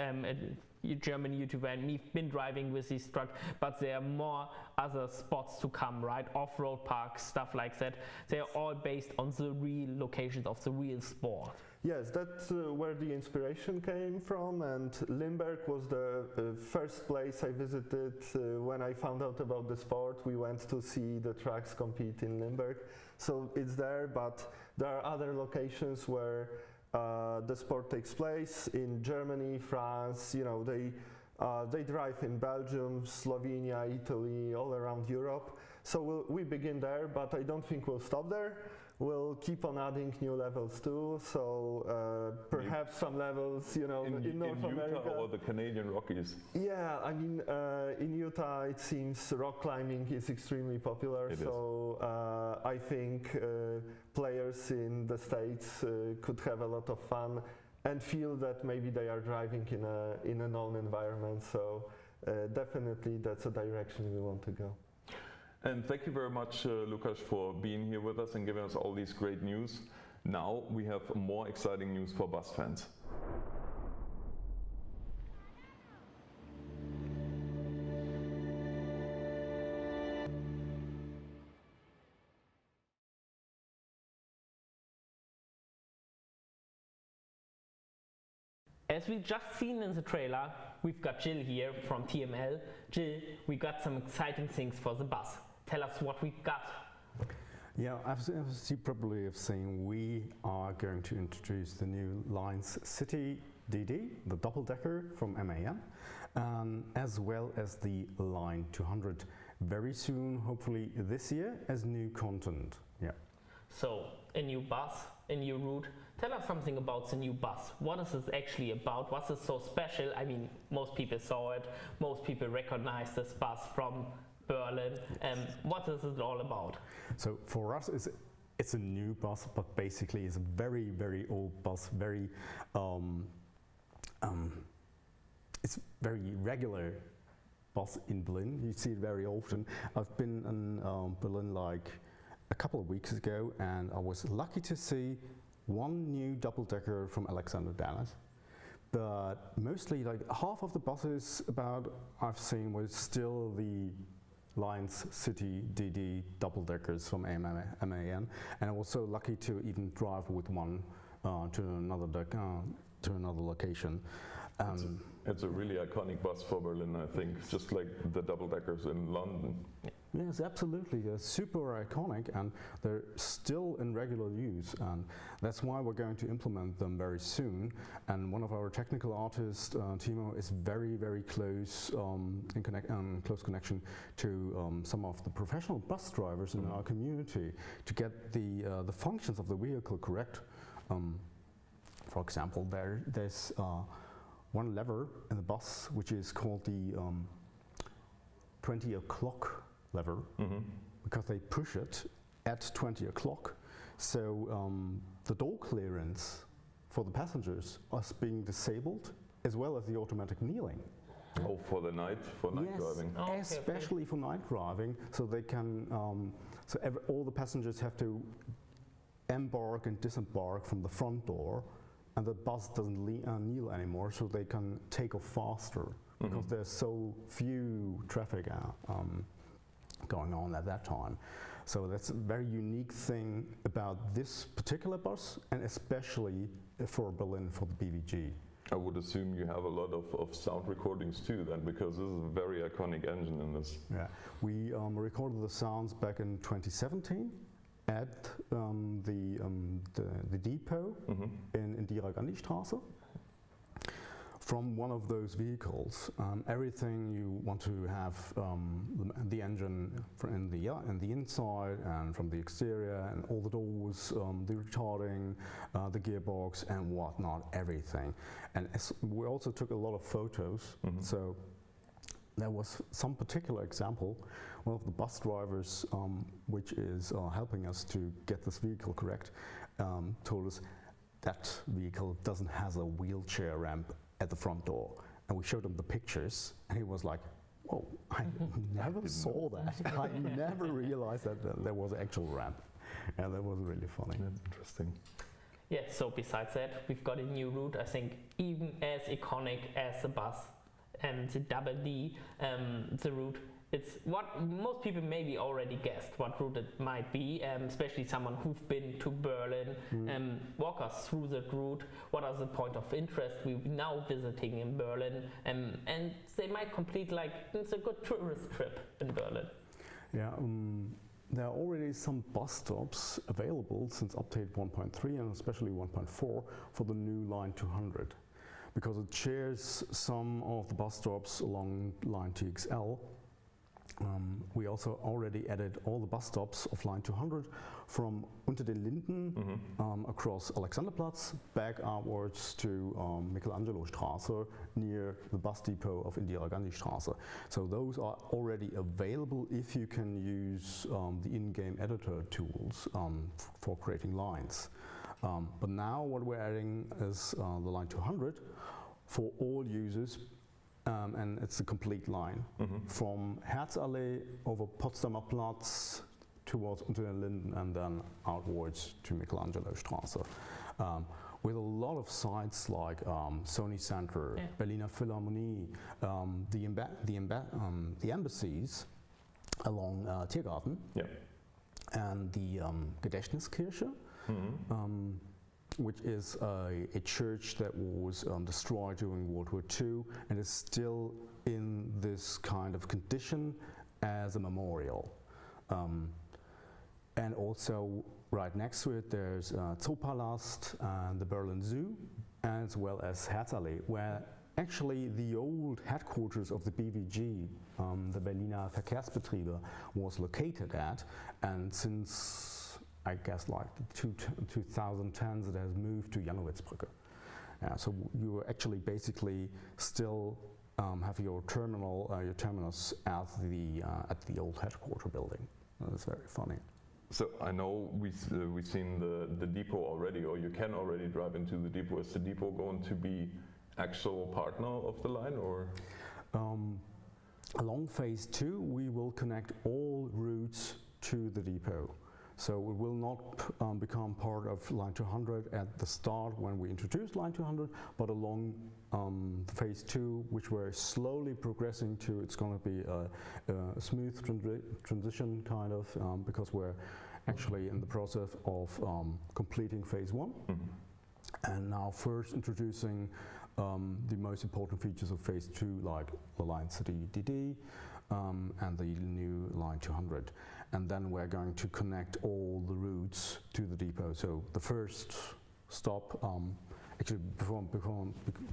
German YouTuber and me been driving with these trucks, but there are more other spots to come, right? Off-road parks, stuff like that. They are all based on the real locations of the real sport. Yes, that's where the inspiration came from, and Limburg was the first place I visited when I found out about the sport. We went to see the trucks compete in Limburg, so it's there, but there are other locations where the sport takes place in Germany, France. You know, they drive in Belgium, Slovenia, Italy, all around Europe. So we begin there, but I don't think we'll stop there. We'll keep on adding new levels too. So perhaps some levels, you know, in North America. Utah or the Canadian Rockies. Yeah, I mean, in Utah it seems rock climbing is extremely popular. I think players in the States could have a lot of fun and feel that maybe they are driving in a known environment. So definitely that's a direction we want to go. And thank you very much, Lukas, for being here with us and giving us all these great news. Now we have more exciting news for bus fans. As we just seen in the trailer, we've got Jill here from TML. Jill, we got some exciting things for the bus. Tell us what we've got. Yeah, as you probably have seen, we are going to introduce the new Lines City DD, the double-decker from MAN, as well as the Line 200 very soon, hopefully this year, as new content. Yeah. So, a new bus, a new route. Tell us something about the new bus. What is this actually about? What's it so special? I mean, most people saw it. Most people recognize this bus from Berlin. What is it all about? So for us, it's a new bus, but basically it's a very, very old bus. It's very regular bus in Berlin. You see it very often. I've been in Berlin like a couple of weeks ago, and I was lucky to see one new double-decker from Alexander Dallas. But mostly, like half of the buses I've seen was still the Lines City DD double-deckers from MAN, and I was so lucky to even drive with one to another location. It's a really iconic bus for Berlin, I think, just like the double-deckers in London. Yes, absolutely. They're super iconic, and they're still in regular use, and that's why we're going to implement them very soon. And one of our technical artists, Timo, is very, very close close connection to some of the professional bus drivers in our community to get the functions of the vehicle correct. For example, there's one lever in the bus which is called the 20 o'clock lever, because they push it at 20 o'clock. So the door clearance for the passengers is being disabled, as well as the automatic kneeling. Oh, for night driving. Oh, okay, especially for night driving, so they can. All the passengers have to embark and disembark from the front door, and the bus doesn't kneel anymore, so they can take off faster because there's so few traffic going on at that time. So that's a very unique thing about this particular bus, and especially for Berlin, for the BVG. I would assume you have a lot of sound recordings too then, because this is a very iconic engine in this. Yeah, we recorded the sounds back in 2017 at the depot in die Gandhi-Straße. From one of those vehicles, everything you want to have, the engine in the inside and from the exterior, and all the doors, the retarding, the gearbox and whatnot, everything. And we also took a lot of photos, so there was some particular example. One of the bus drivers, which is helping us to get this vehicle correct, told us that vehicle doesn't have a wheelchair ramp at the front door, and we showed him the pictures, and he was like, "Oh, I never saw that. I never realized that there was an actual ramp," and that was really funny. That's interesting. Yeah. So besides that, we've got a new route. I think even as iconic as the bus and the double D, the route. It's what most people maybe already guessed what route it might be, especially someone who've been to Berlin. Walk us through that route. What are the point of interest we're now visiting in Berlin? And they might complete like, it's a good tourist trip in Berlin. Yeah, there are already some bus stops available since update 1.3 and especially 1.4 for the new Line 200, because it shares some of the bus stops along Line TXL. We also already added all the bus stops of Line 200 from Unter den Linden across Alexanderplatz, back outwards to Michelangelo-Straße near the bus depot of Indira Gandhi-Straße. So those are already available if you can use the in-game editor tools for creating lines. But now what we're adding is the Line 200 for all users. And it's a complete line from Herzallee over Potsdamer Platz towards Unter den Linden and then outwards to Michelangelo-Straße. With a lot of sites like Sony Center, Berliner Philharmonie, the embassies along Tiergarten, and the Gedächtniskirche. Which is a church that was destroyed during World War II and is still in this kind of condition as a memorial. And also right next to it there's Zoopalast and the Berlin Zoo, as well as Herzallee, where actually the old headquarters of the BVG, the Berliner Verkehrsbetriebe, was located at, and since I guess like the 2010s it has moved to Jannowitzbrücke. So you actually basically still have your terminus at the old headquarter building. That's very funny. So I know we've seen the depot already, or you can already drive into the depot. Is the depot going to be actual partner of the line, or? Along phase 2 we will connect all routes to the depot. So it will not become part of line 200 at the start when we introduced line 200, but along phase 2, which we're slowly progressing to, it's going to be a smooth transition kind of, because we're actually in the process of completing phase 1. And now first introducing the most important features of phase 2, like the line city DD and the new line 200. And then we're going to connect all the routes to the depot. So the first stop, actually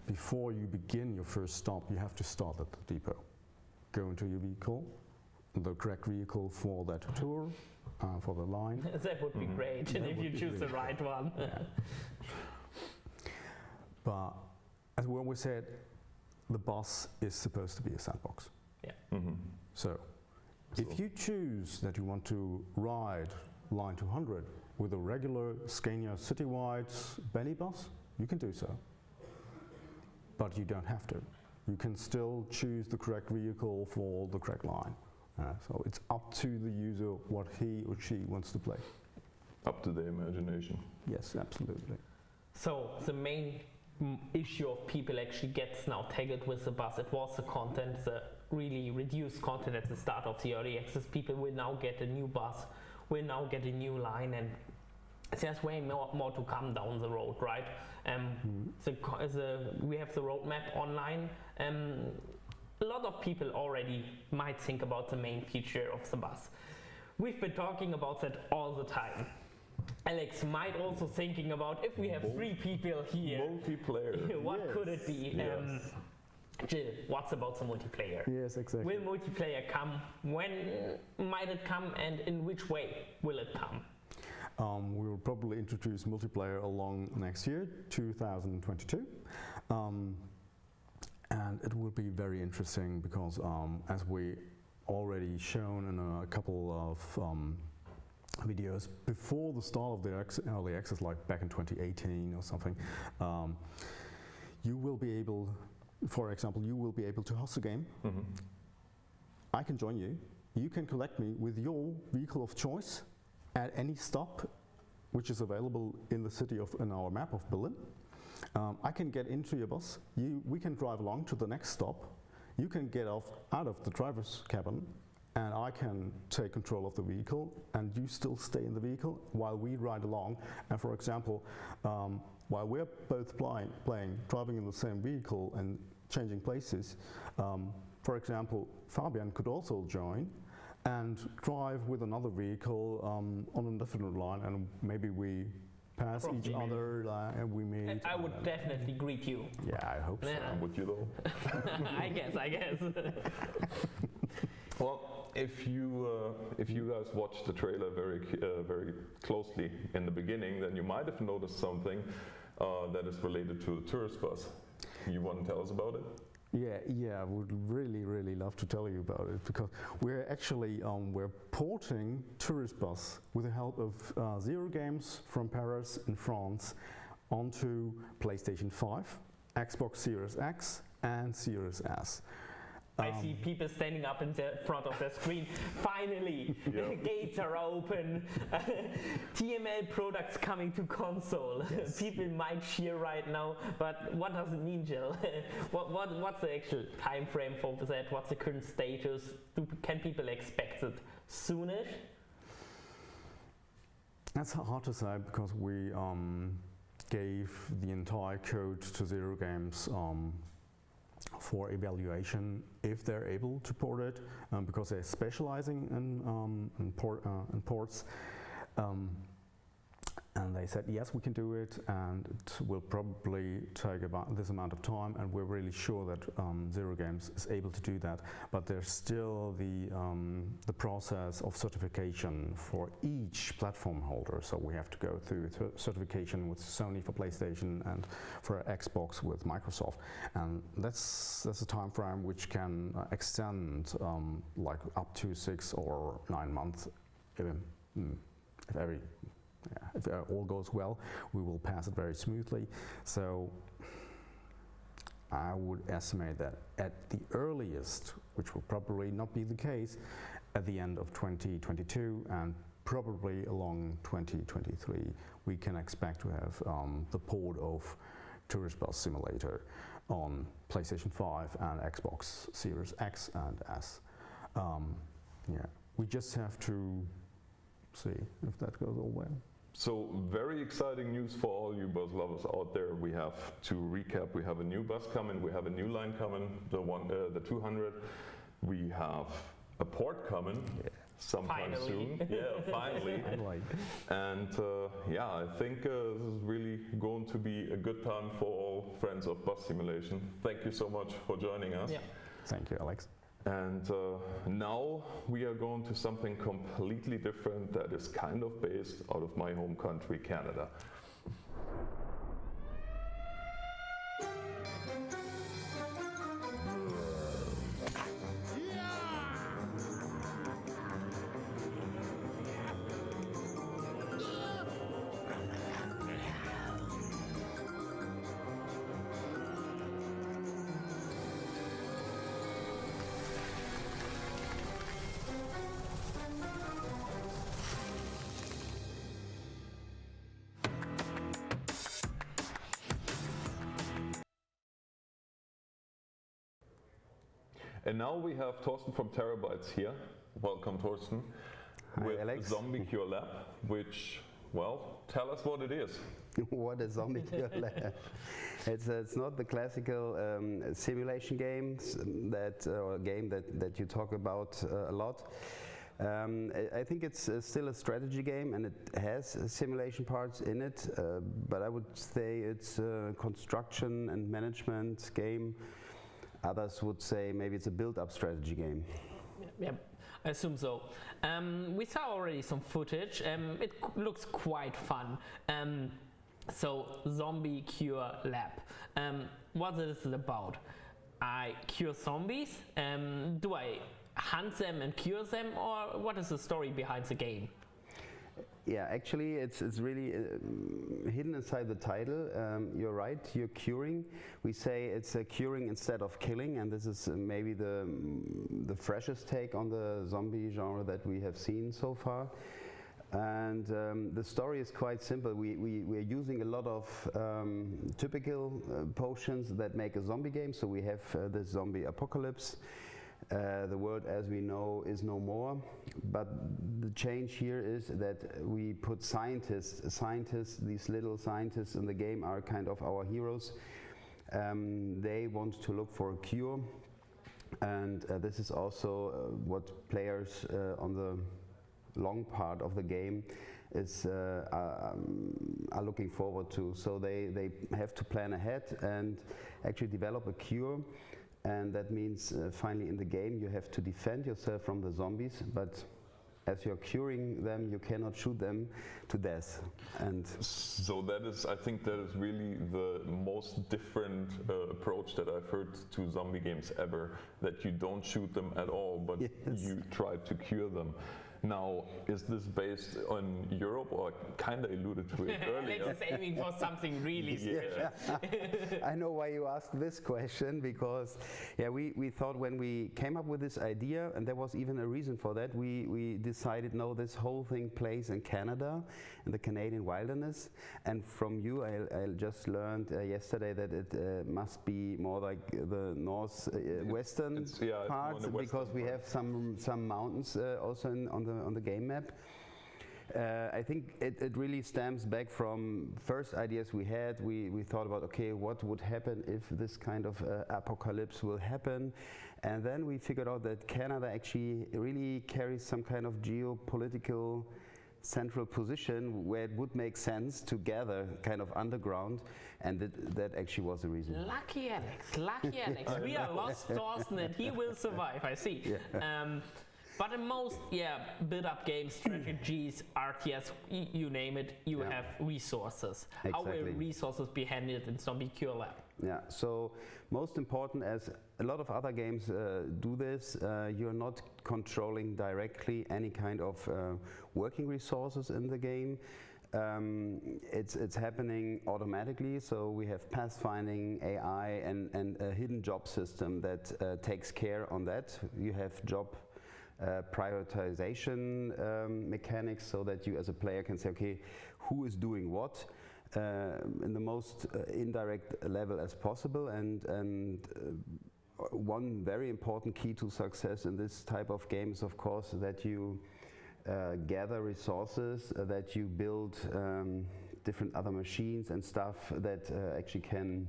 before you begin your first stop, you have to start at the depot. Go into your vehicle, the correct vehicle for that tour, for the line. That would be great, and if you choose the right one. But as we always said, the bus is supposed to be a sandbox. So if you choose that you want to ride line 200 with a regular Scania Citywide Benny bus, you can do so. But you don't have to. You can still choose the correct vehicle for the correct line. So it's up to the user what he or she wants to play. Up to their imagination. Yes, absolutely. So the main issue of people actually gets now tagged with the bus. It was the content, the really reduced content at the start of the early access. People will now get a new bus, will now get a new line, and there's way more to come down the road, right? We have the roadmap online. A lot of people already might think about the main feature of the bus. We've been talking about that all the time. Alex might also thinking about, if we have 3 people here, multiplayer. What could it be? Yes. Jill, what's about the multiplayer? Yes, exactly. Will multiplayer come? When might it come, and in which way will it come? We will probably introduce multiplayer along next year, 2022. And it will be very interesting because, as we already shown in a couple of videos before the start of the early access, like back in 2018 or something, you will be able, for example, you will be able to host a game. I can join you. You can collect me with your vehicle of choice at any stop which is available in the city in our map of Berlin. I can get into your bus. We can drive along to the next stop. You can get out of the driver's cabin, and I can take control of the vehicle, and you still stay in the vehicle while we ride along. And for example, while we're both driving in the same vehicle and changing places, for example, Fabian could also join and drive with another vehicle on a different line, and maybe we pass each other and we meet. I would definitely greet you. Yeah, I hope so. Would you though? I guess. Well, if you guys watched the trailer very closely in the beginning, then you might have noticed something that is related to the tourist bus. You want to tell us about it? Yeah, I would really love to tell you about it, because we're actually we're porting Tourist Bus with the help of Zero Games from Paris in France onto PlayStation 5, Xbox Series X and Series S. I see people standing up in the front of the screen. Finally, the gates are open. TML products coming to console. Yes. People might cheer right now, but what does it mean, Jill? What's the actual time frame for that? What's the current status? Can people expect it soonish? That's hard to say, because we gave the entire code to Zero Games for evaluation if they're able to port it, because they're specializing in ports. And they said, yes, we can do it, and it will probably take about this amount of time, and we're really sure that Zero Games is able to do that. But there's still the process of certification for each platform holder. So we have to go through certification with Sony for PlayStation and for Xbox with Microsoft. And that's a time frame which can extend like up to 6 or 9 months. If all goes well, we will pass it very smoothly. So I would estimate that at the earliest, which will probably not be the case, at the end of 2022 and probably along 2023, we can expect to have the port of Tourist Bus Simulator on PlayStation 5 and Xbox Series X and S. We just have to see if that goes all well. So very exciting news for all you bus lovers out there. We have to recap. We have a new bus coming. We have a new line coming. The 200. We have a port coming sometime soon. Yeah, finally. And I think this is really going to be a good time for all friends of bus simulation. Thank you so much for joining us. Yeah. Thank you, Alex. And now we are going to something completely different that is kind of based out of my home country, Canada. And now we have Torsten from Terabytes here. Welcome, Torsten. Hi, with Alex. Zombie Cure Lab, which, well, tell us what it is. What is Zombie Cure Lab? It's not the classical simulation games or game that you talk about a lot. I think it's still a strategy game, and it has simulation parts in it, but I would say it's a construction and management game. Others would say maybe it's a build-up strategy game. Yeah, I assume so. We saw already some footage. It looks quite fun. So, Zombie Cure Lab. What is it about? I cure zombies? Do I hunt them and cure them, or what is the story behind the game? Yeah, actually it's really hidden inside the title. You're right, you're curing. We say it's a curing instead of killing, and this is maybe the freshest take on the zombie genre that we have seen so far. And the story is quite simple. We're using a lot of typical potions that make a zombie game. So we have the zombie apocalypse. The world as we know is no more, but the change here is that we put scientists, these little scientists in the game are kind of our heroes. They want to look for a cure, and this is also what players on the long part of the game are looking forward to. So they have to plan ahead and actually develop a cure. And that means finally in the game you have to defend yourself from the zombies, but as you're curing them, you cannot shoot them to death. And so that is, I think that is really the most different approach that I've heard to zombie games ever, that you don't shoot them at all, but you try to cure them. Now, is this based on Europe, or kind of alluded to it earlier? Alex is aiming for something really special. I know why you asked this question, because we thought when we came up with this idea, and there was even a reason for that, we decided, no, this whole thing plays in Canada, in the Canadian wilderness. And from you, I just learned yesterday that it must be more like the northwestern part, because we have some mountains also on the game map. I think it really stems back from first ideas we had. We thought about, okay, what would happen if this kind of apocalypse will happen? And then we figured out that Canada actually really carries some kind of geopolitical central position where it would make sense to gather kind of underground, and that actually was the reason. Lucky Alex. We are lost, Thorsten, and he will survive, I see. Yeah. But in most build-up games, strategies, RTS, you name it, you have resources. Exactly. How will resources be handled in Zombie Cure Lab? Yeah, so most important, as a lot of other games do this, you're not controlling directly any kind of working resources in the game. It's happening automatically, so we have pathfinding, AI, and a hidden job system that takes care on that. You have job prioritization mechanics, so that you as a player can say, okay, who is doing what in the most indirect level as possible, and one very important key to success in this type of game is, of course, that you gather resources, that you build different other machines and stuff that actually can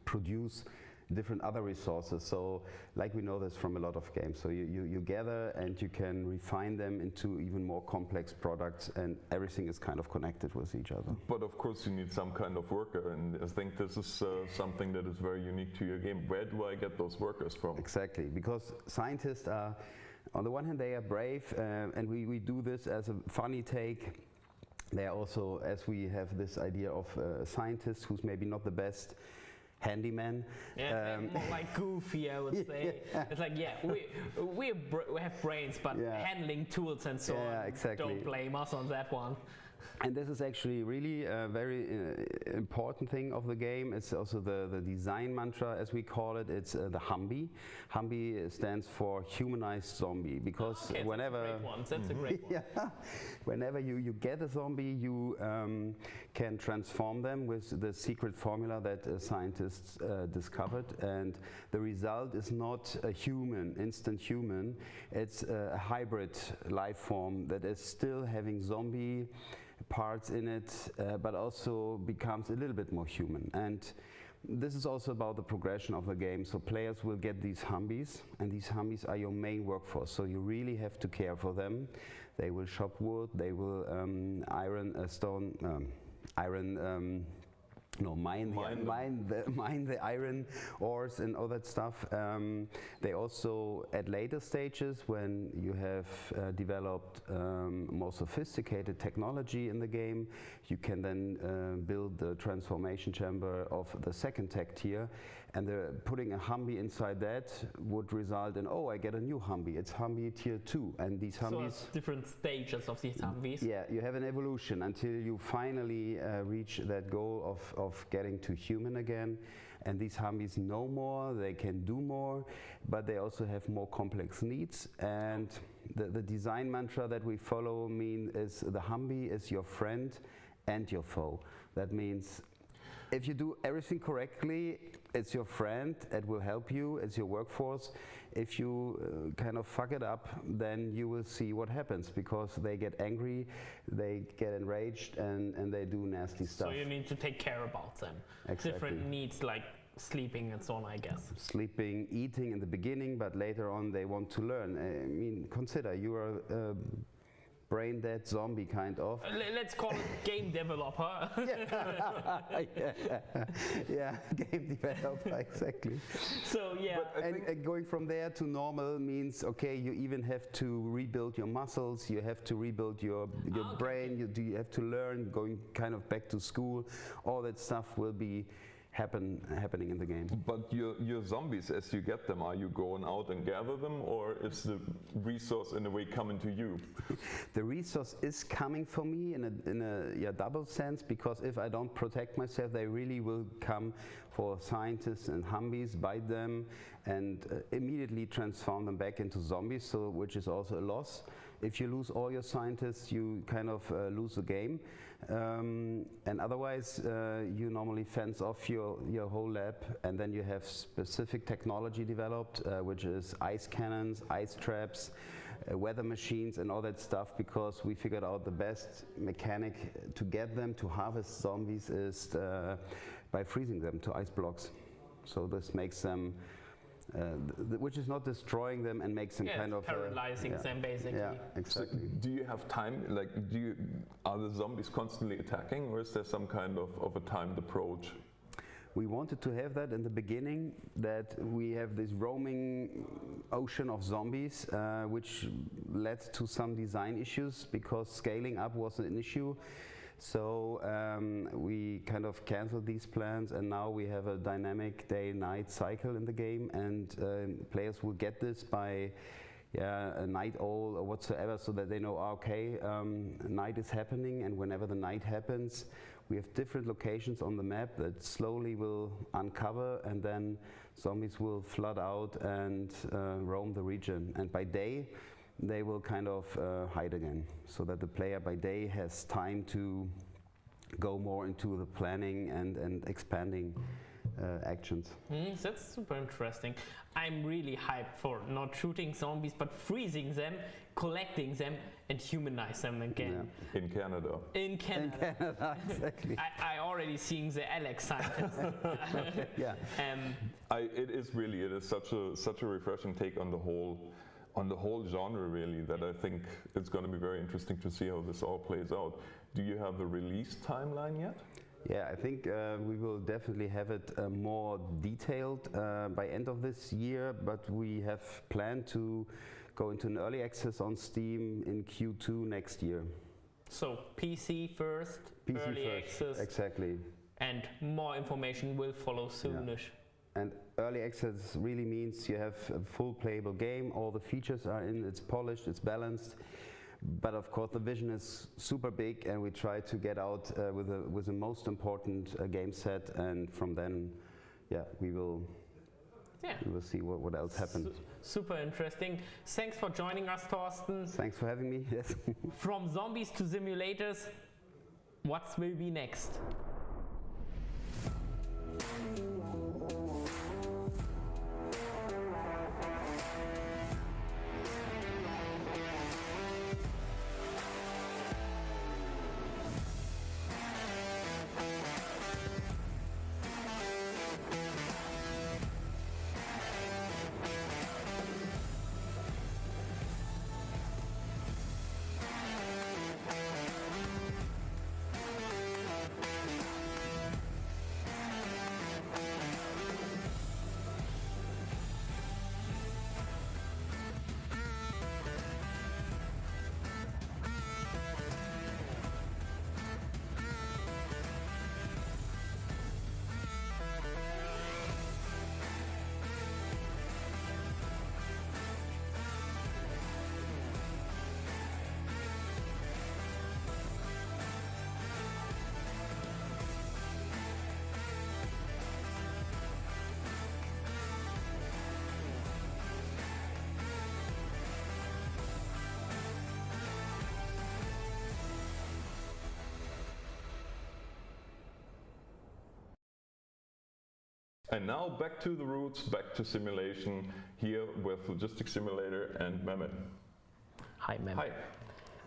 produce different other resources. So like we know this from a lot of games, so you gather and you can refine them into even more complex products, and everything is kind of connected with each other. But of course you need some kind of worker, and I think this is something that is very unique to your game. Where do I get those workers from? Exactly, because scientists are, on the one hand they are brave, and we do this as a funny take. They are also, as we have this idea of a scientist who's maybe not the best handyman. Yeah, more like goofy, I would say. Yeah. It's like, yeah, we have brains, but handling tools and so on, exactly. Don't blame us on that one. And this is actually really a very important thing of the game. It's also the design mantra, as we call it. It's the Humby. Humby stands for humanized zombie, because whenever that's a great one. Whenever you get a zombie, you can transform them with the secret formula that scientists discovered, and the result is not a human, instant human. It's a hybrid life form that is still having zombie parts in it, but also becomes a little bit more human. And this is also about the progression of the game. So players will get these Humbies, and these Humbies are your main workforce, so you really have to care for them. They will chop wood, they will mine the iron ores and all that stuff. They also, at later stages, when you have developed more sophisticated technology in the game, you can then build the transformation chamber of the second tech tier, and putting a Humby inside that would result in, oh, I get a new Humby. It's Humby tier 2, and these Humbies... So different stages of these Humbies. Yeah, you have an evolution until you finally reach that goal of getting to human again. And these Humbies know more, they can do more, but they also have more complex needs. And the design mantra that we follow is the Humby is your friend and your foe. That means if you do everything correctly, it's your friend, it will help you, it's your workforce. If you kind of fuck it up, then you will see what happens, because they get angry, they get enraged, and they do nasty stuff. So you need to take care about them. Exactly. Different needs like sleeping and so on, I guess. Sleeping, eating in the beginning, but later on they want to learn. I mean, consider you are brain dead zombie kind of. Let's call it game developer. Yeah, game developer, exactly. So yeah. And going from there to normal means, okay, you even have to rebuild your muscles, you have to rebuild your brain, you have to learn, going kind of back to school. All that stuff will be happening in the game. But your zombies, as you get them, are you going out and gather them, or is the resource in a way coming to you? The resource is coming for me in a double sense, because if I don't protect myself, they really will come for scientists and Humbies, bite them, and immediately transform them back into zombies, so which is also a loss. If you lose all your scientists, you kind of lose the game. And otherwise, you normally fence off your whole lab, and then you have specific technology developed, which is ice cannons, ice traps, weather machines, and all that stuff, because we figured out the best mechanic to get them to harvest zombies is by freezing them to ice blocks. So this makes them which is not destroying them and makes them kind of paralyzing them basically. Yeah, exactly. So do you have time? Like, are the zombies constantly attacking, or is there some kind of a timed approach? We wanted to have that in the beginning, that we have this roaming ocean of zombies, which led to some design issues because scaling up was an issue. So we kind of canceled these plans, and now we have a dynamic day-night cycle in the game, and players will get this by a night owl or whatsoever, so that they know, okay, night is happening, and whenever the night happens, we have different locations on the map that slowly will uncover, and then zombies will flood out and roam the region. And by day, they will kind of hide again, so that the player by day has time to go more into the planning and expanding actions. That's super interesting. I'm really hyped for not shooting zombies, but freezing them, collecting them, and humanize them again. Yeah. In Canada. In Canada, exactly. I already seeing the Alex scientist. Yeah. It is such a refreshing take on the whole genre, really, that I think it's going to be very interesting to see how this all plays out. Do you have a release timeline yet? Yeah, I think we will definitely have it more detailed by end of this year, but we have planned to go into an early access on Steam in Q2 next year. So PC first, early access. Exactly. And more information will follow soonish. Yeah. And early access really means you have a full playable game, all the features are in, it's polished, it's balanced. But of course the vision is super big, and we try to get out with the most important game set, and from then, we will see what else happens. Super interesting. Thanks for joining us, Thorsten. Thanks for having me. Yes. From zombies to simulators, what will be next? And now back to the roots, back to simulation, here with Logistics Simulator and Mehmet. Hi, Mehmet. Hi.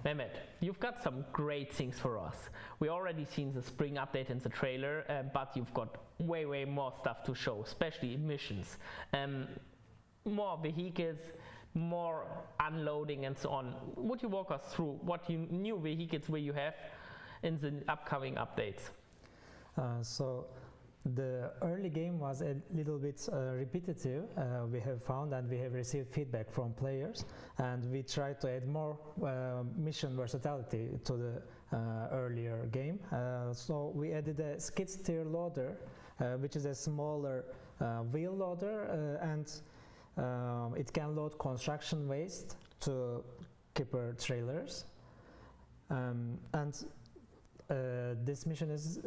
Mehmet, you've got some great things for us. We already seen the spring update in the trailer, but you've got way more stuff to show, especially missions. More vehicles, more unloading and so on. Would you walk us through what new vehicles will you have in the upcoming updates? The early game was a little bit repetitive. We have found and we have received feedback from players, and we tried to add more mission versatility to the earlier game. So we added a skid steer loader, which is a smaller wheel loader, and it can load construction waste to keeper trailers. This mission is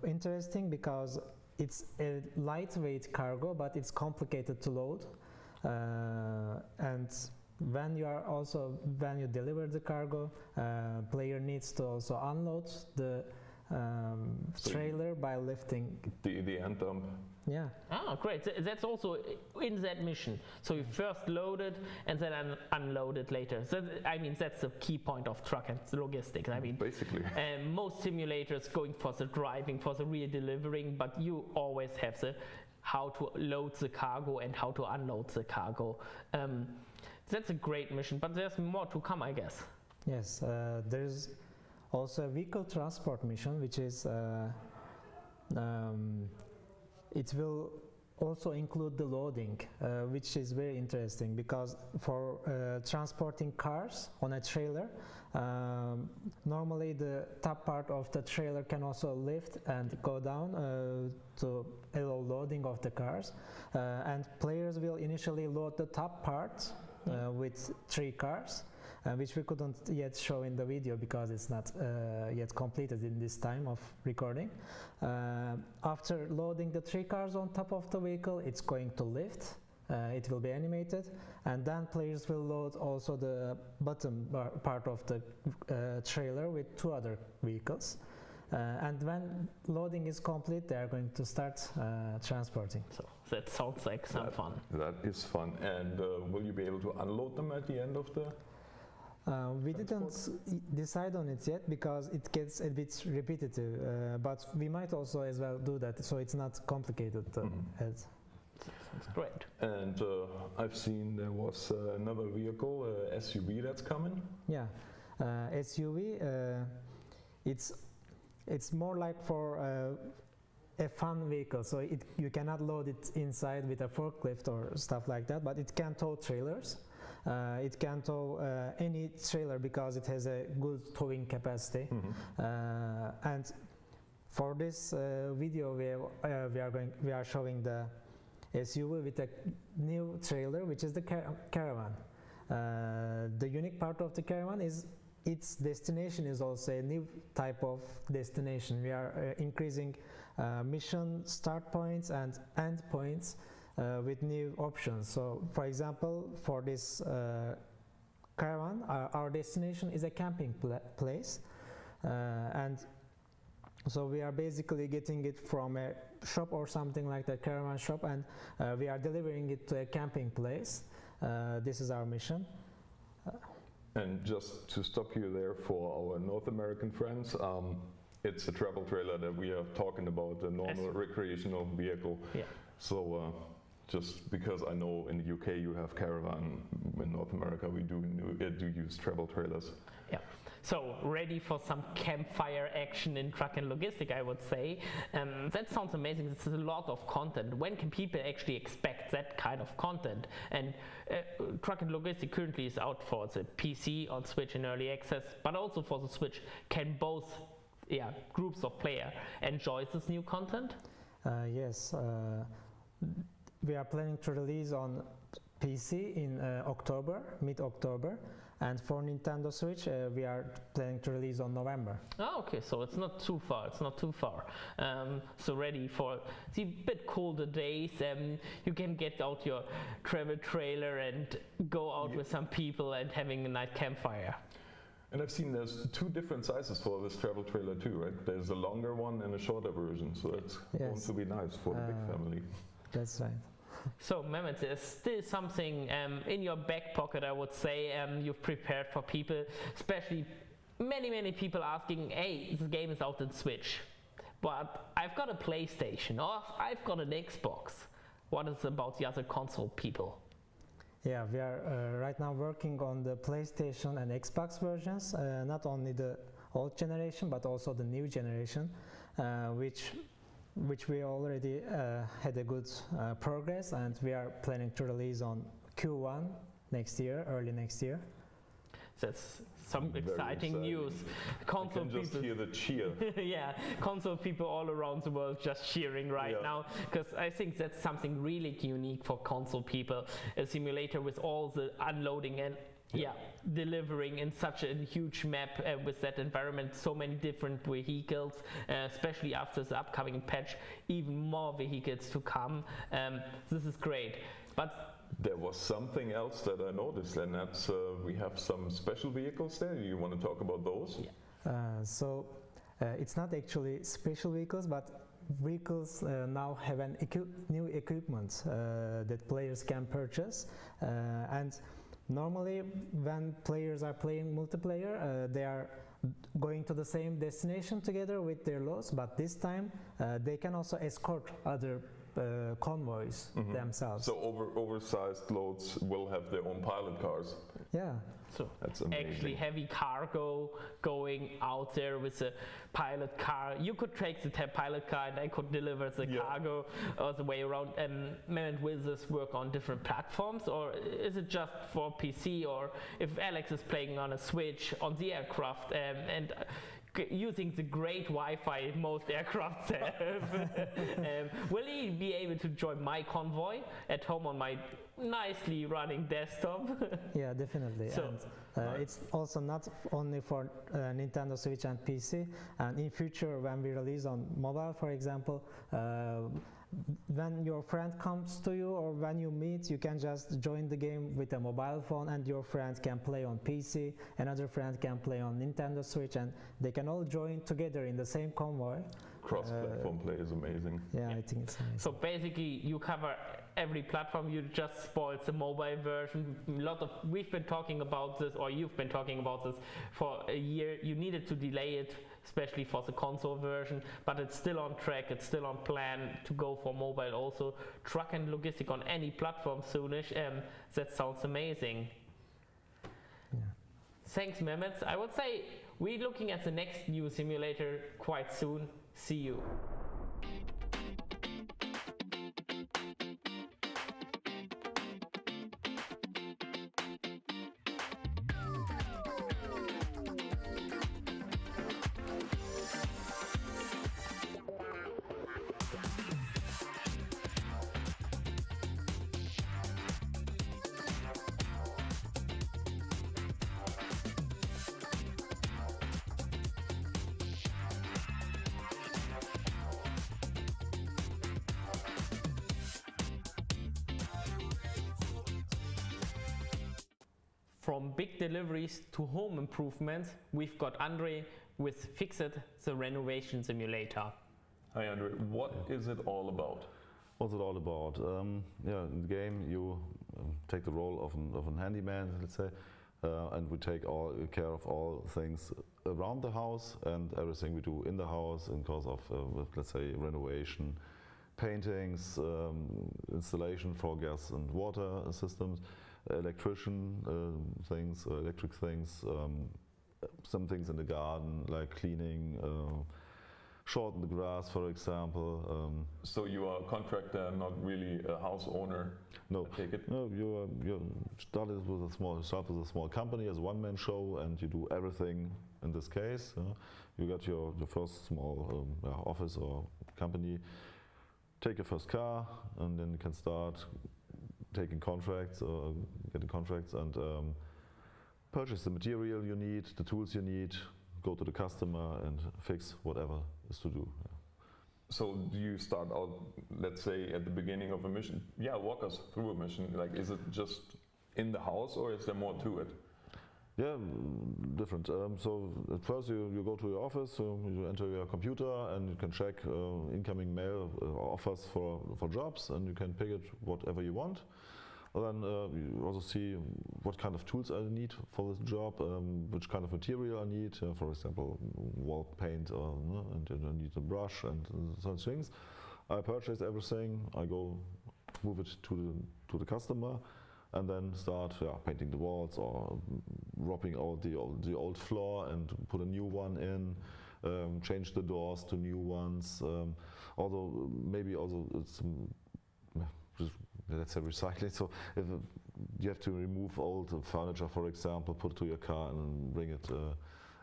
interesting because it's a lightweight cargo, but it's complicated to load. And when you deliver the cargo, player needs to also unload the trailer by lifting the end dump. Yeah. Oh, great. That's also in that mission. So you first load it and then unload it later. So I mean, that's the key point of truck and logistics. I mean, basically. Most simulators going for the driving, for the real delivering, but you always have the how to load the cargo and how to unload the cargo. That's a great mission, but there's more to come, I guess. Yes, there's also a vehicle transport mission, which is it will also include the loading, which is very interesting because for transporting cars on a trailer, normally the top part of the trailer can also lift and go down to allow loading of the cars, and players will initially load the top part with 3 cars, which we couldn't yet show in the video because it's not yet completed in this time of recording. After loading the 3 cars on top of the vehicle, it's going to lift, it will be animated, and then players will load also the bottom part of the trailer with 2 other vehicles. And when loading is complete, they are going to start transporting. So that sounds like some fun. That is fun. And will you be able to unload them at the end of the we didn't decide on it yet because it gets a bit repetitive, but we might also as well do that, so it's not complicated. That's great. And I've seen there was another vehicle, SUV, that's coming. Yeah, SUV. It's more like for a fun vehicle, so you cannot load it inside with a forklift or stuff like that, but it can tow trailers. It can tow any trailer because it has a good towing capacity. And for this video, we are showing the SUV with a new trailer, which is the Caravan. The unique part of the Caravan is its destination is also a new type of destination. We are increasing mission start points and end points with new options. So, for example, for this Caravan, our destination is a camping place, and so we are basically getting it from a shop or something like the Caravan shop, and we are delivering it to a camping place. This is our mission. And just to stop you there for our North American friends, it's a travel trailer that we are talking about, a normal recreational vehicle. Yeah. So just because I know in the UK you have Caravan, in North America we do use travel trailers. Yeah. So ready for some campfire action in truck and logistic, I would say. That sounds amazing. It's a lot of content. When can people actually expect that kind of content? And truck and logistic currently is out for the PC on Switch in early access, but also for the Switch. Can both groups of players enjoy this new content? Yes. We are planning to release on PC in mid-October. And for Nintendo Switch, we are planning to release on November. Oh, okay, so it's not too far. So ready for the bit colder days. You can get out your travel trailer and go out with some people and having a night campfire. And I've seen there's 2 different sizes for this travel trailer too, right? There's a longer one and a shorter version, so it's going to be nice for the big family. That's right. So, Mehmet, there's still something in your back pocket, I would say, you've prepared for people, especially many people asking, hey, this game is out on Switch, but I've got a PlayStation, or I've got an Xbox. What is about the other console people? Yeah, we are right now working on the PlayStation and Xbox versions, not only the old generation, but also the new generation, which we already had a good progress, and we are planning to release on Q1 next year, early next year. That's some exciting news. Console I can just hear the cheer. Yeah, console people all around the world just cheering right now, because I think that's something really unique for console people. A simulator with all the unloading and delivering in such a huge map with that environment, so many different vehicles, especially after the upcoming patch, even more vehicles to come. This is great. But there was something else that I noticed, and that's we have some special vehicles there. You want to talk about those? So it's not actually special vehicles, but vehicles now have an new equipment that players can purchase, and normally when players are playing multiplayer, they are going to the same destination together with their loads, but this time they can also escort other convoys themselves. So oversized loads will have their own pilot cars. Yeah. So that's amazing. Actually heavy cargo going out there with a pilot car. You could take the pilot car and I could deliver the cargo all the way around. And will this work on different platforms, or is it just for PC, or if Alex is playing on a Switch on the aircraft and using the great Wi-Fi most aircrafts have, will he be able to join my convoy at home on my nicely running desktop? Yeah, definitely. So, and it's also not only for Nintendo Switch and PC, and in future when we release on mobile, for example, when your friend comes to you or when you meet, you can just join the game with a mobile phone, and your friend can play on PC, another friend can play on Nintendo Switch, and they can all join together in the same convoy. Cross-platform play is amazing. Yeah, I think it's amazing. So basically you cover every platform, you just spoiled the mobile version. We've been talking about this, or you've been talking about this for a year. You needed to delay it, especially for the console version, but it's still on track, it's still on plan to go for mobile also. Truck and logistic on any platform soonish. That sounds amazing. Yeah. Thanks, Mehmet. I would say we're looking at the next new simulator quite soon. See you. From big deliveries to home improvements, we've got Andre with Fix It, the renovation simulator. Hi Andre, what is it all about? What's it all about? Yeah, in the game you take the role of a handyman, let's say, and we take care of all things around the house and everything we do in the house in cause of, let's say, renovation, paintings, installation for gas and water systems, electric things, some things in the garden like cleaning, shorten the grass, for example. So you are a contractor, not really a house owner? No, I take it? No, you started with a small company as a one-man show, and you do everything. In this case, you got your first small office or company, take your first car, and then you can start taking contracts or getting contracts and purchase the material you need, the tools you need, go to the customer and fix whatever is to do. So do you start out, let's say, at the beginning of a mission? Yeah, walk us through a mission. Like, is it just in the house or is there more to it? Yeah, different. So at first you go to your office, you enter your computer and you can check incoming mail offers for jobs, and you can pick it whatever you want. And then you also see what kind of tools I need for this job, which kind of material I need, for example, wall paint, and I need a brush and such things. I purchase everything, I go move it to the customer, and then start painting the walls or wrapping out the old floor and put a new one in, change the doors to new ones. Although maybe also it's let's say recycling. So if you have to remove old furniture, for example, put it to your car and bring it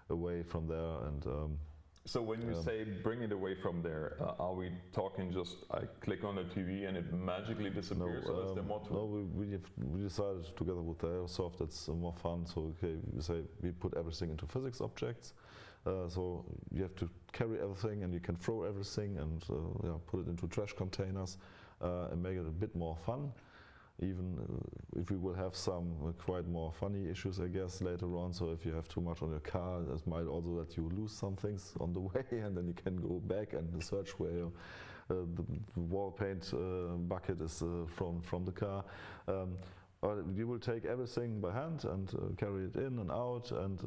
away from there. And so when you say bring it away from there, are we talking just I click on the TV and it magically disappears, or is there more to it? No, we decided together with the Aerosoft it's more fun. So we put everything into physics objects. So you have to carry everything and you can throw everything and put it into trash containers and make it a bit more fun. even if we will have some quite more funny issues, I guess, later on. So if you have too much on your car, that might also let you lose some things on the way, and then you can go back and search where the wall paint bucket is from the car. You will take everything by hand and carry it in and out, and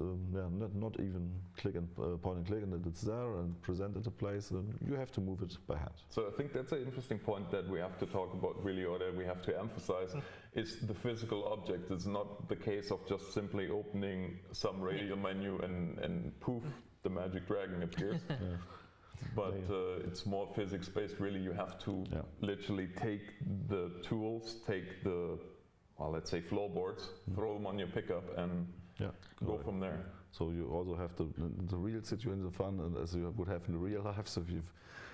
not even click and point and click, and it's there and present it a place. You have to move it by hand. So I think that's an interesting point that we have to talk about really, or that we have to emphasize, is the physical object. It's not the case of just simply opening some radial menu and poof, the magic dragon appears. But it's more physics-based. Really, you have to literally take the tools, take the let's say floorboards, throw them on your pickup and go from there. So you also have the real situation, the fun, and as you would have in real life. So if you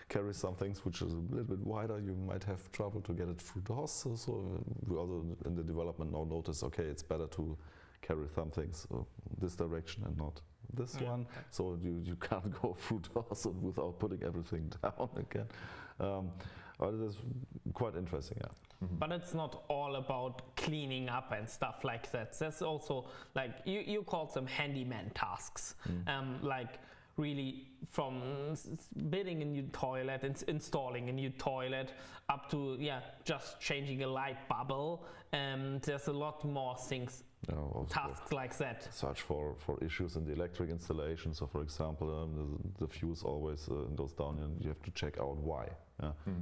carry some things which is a little bit wider, you might have trouble to get it through doors. So we also in the development now notice, okay, it's better to carry some things this direction and not this one. So you can't go through doors without putting everything down again. But it is quite interesting, But it's not all about cleaning up and stuff like that. There's also, like, you call them handyman tasks. Like, really from building a new toilet, installing a new toilet, up to, just changing a light bubble. There's a lot more things, tasks like that. Search for issues in the electric installation. So for example, the fuse always goes down, and you have to check out why.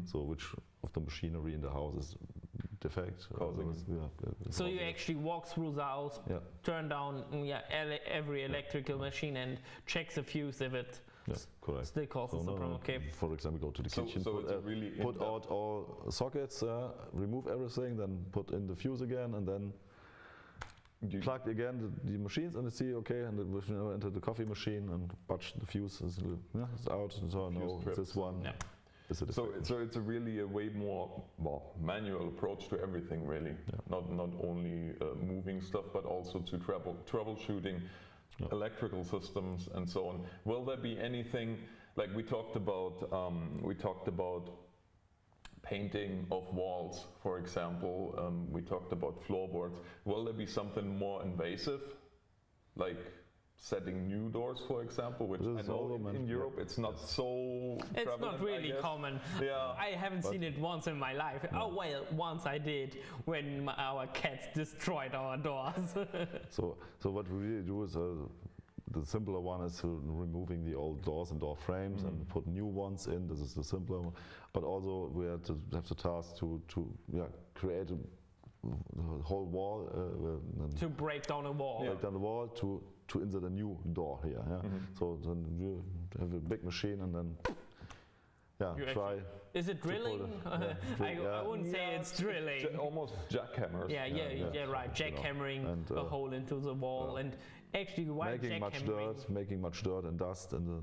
So which of the machinery in the house is defect. So you actually walk through the house, turn down every electrical machine and check the fuse if it still causes the problem. Okay. For example, go to the kitchen, put out all sockets, remove everything, then put in the fuse again, and then plug again the machines, and you see, okay, and then enter the coffee machine and punch the fuse is out. So no, this one. So it's a really a way more manual approach to everything, really. Not only moving stuff, but also to troubleshooting electrical systems and so on. Will there be anything like we talked about painting of walls, for example. We talked about floorboards. Will there be something more invasive, like setting new doors, for example, which I know in Europe it's not so it's prevalent, not really common. I haven't seen it once in my life. Oh well, once I did when our cats destroyed our doors. So what we really do is the simpler one is removing the old doors and door frames and put new ones in. This is the simpler one. But also we have the task to create the whole wall. To break down a wall. Break down the wall to insert a new door here. So then you have a big machine and then try. Is it drilling? I wouldn't say it's drilling. Almost jackhammers. Right. Jackhammering a hole into the wall and actually why making much dirt and dust and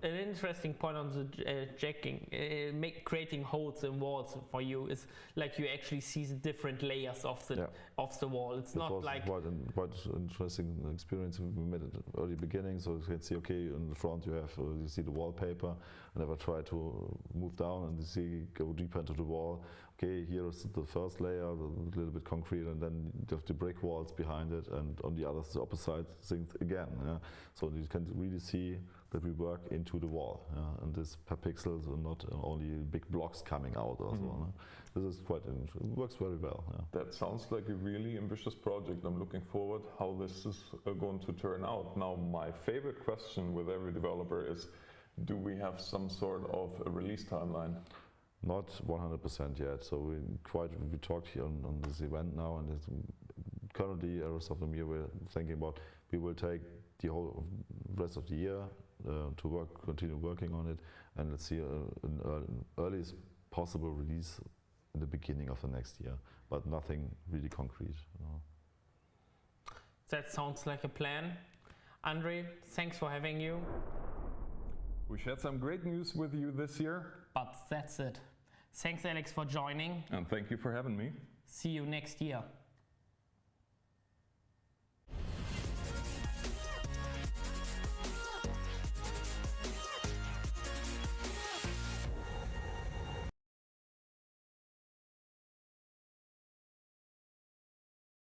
an interesting point on the jacking, creating holes in walls for you is like you actually see the different layers of the wall. It's not like quite interesting experience. We made it at early beginning, so you can see, okay, in the front you see the wallpaper, and if I try to move down and you see go deeper into the wall, okay, here is the first layer, a little bit concrete, and then you have the brick walls behind it, and on the other opposite things again. So you can really see that we work into the wall, and this per pixels and not only big blocks coming out or so. This is quite interesting. It works very well. That sounds like a really ambitious project. I'm looking forward how this is going to turn out. Now, my favorite question with every developer is, do we have some sort of a release timeline? Not 100% yet. So we talked here on this event now, and currently Aerosoft and me we're thinking about we will take the whole rest of the year to continue working on it, and let's see an earliest possible release in the beginning of the next year, but nothing really concrete. That sounds like a plan. Andre, thanks for having you. We shared some great news with you this year. But that's it. Thanks, Alex, for joining. And thank you for having me. See you next year.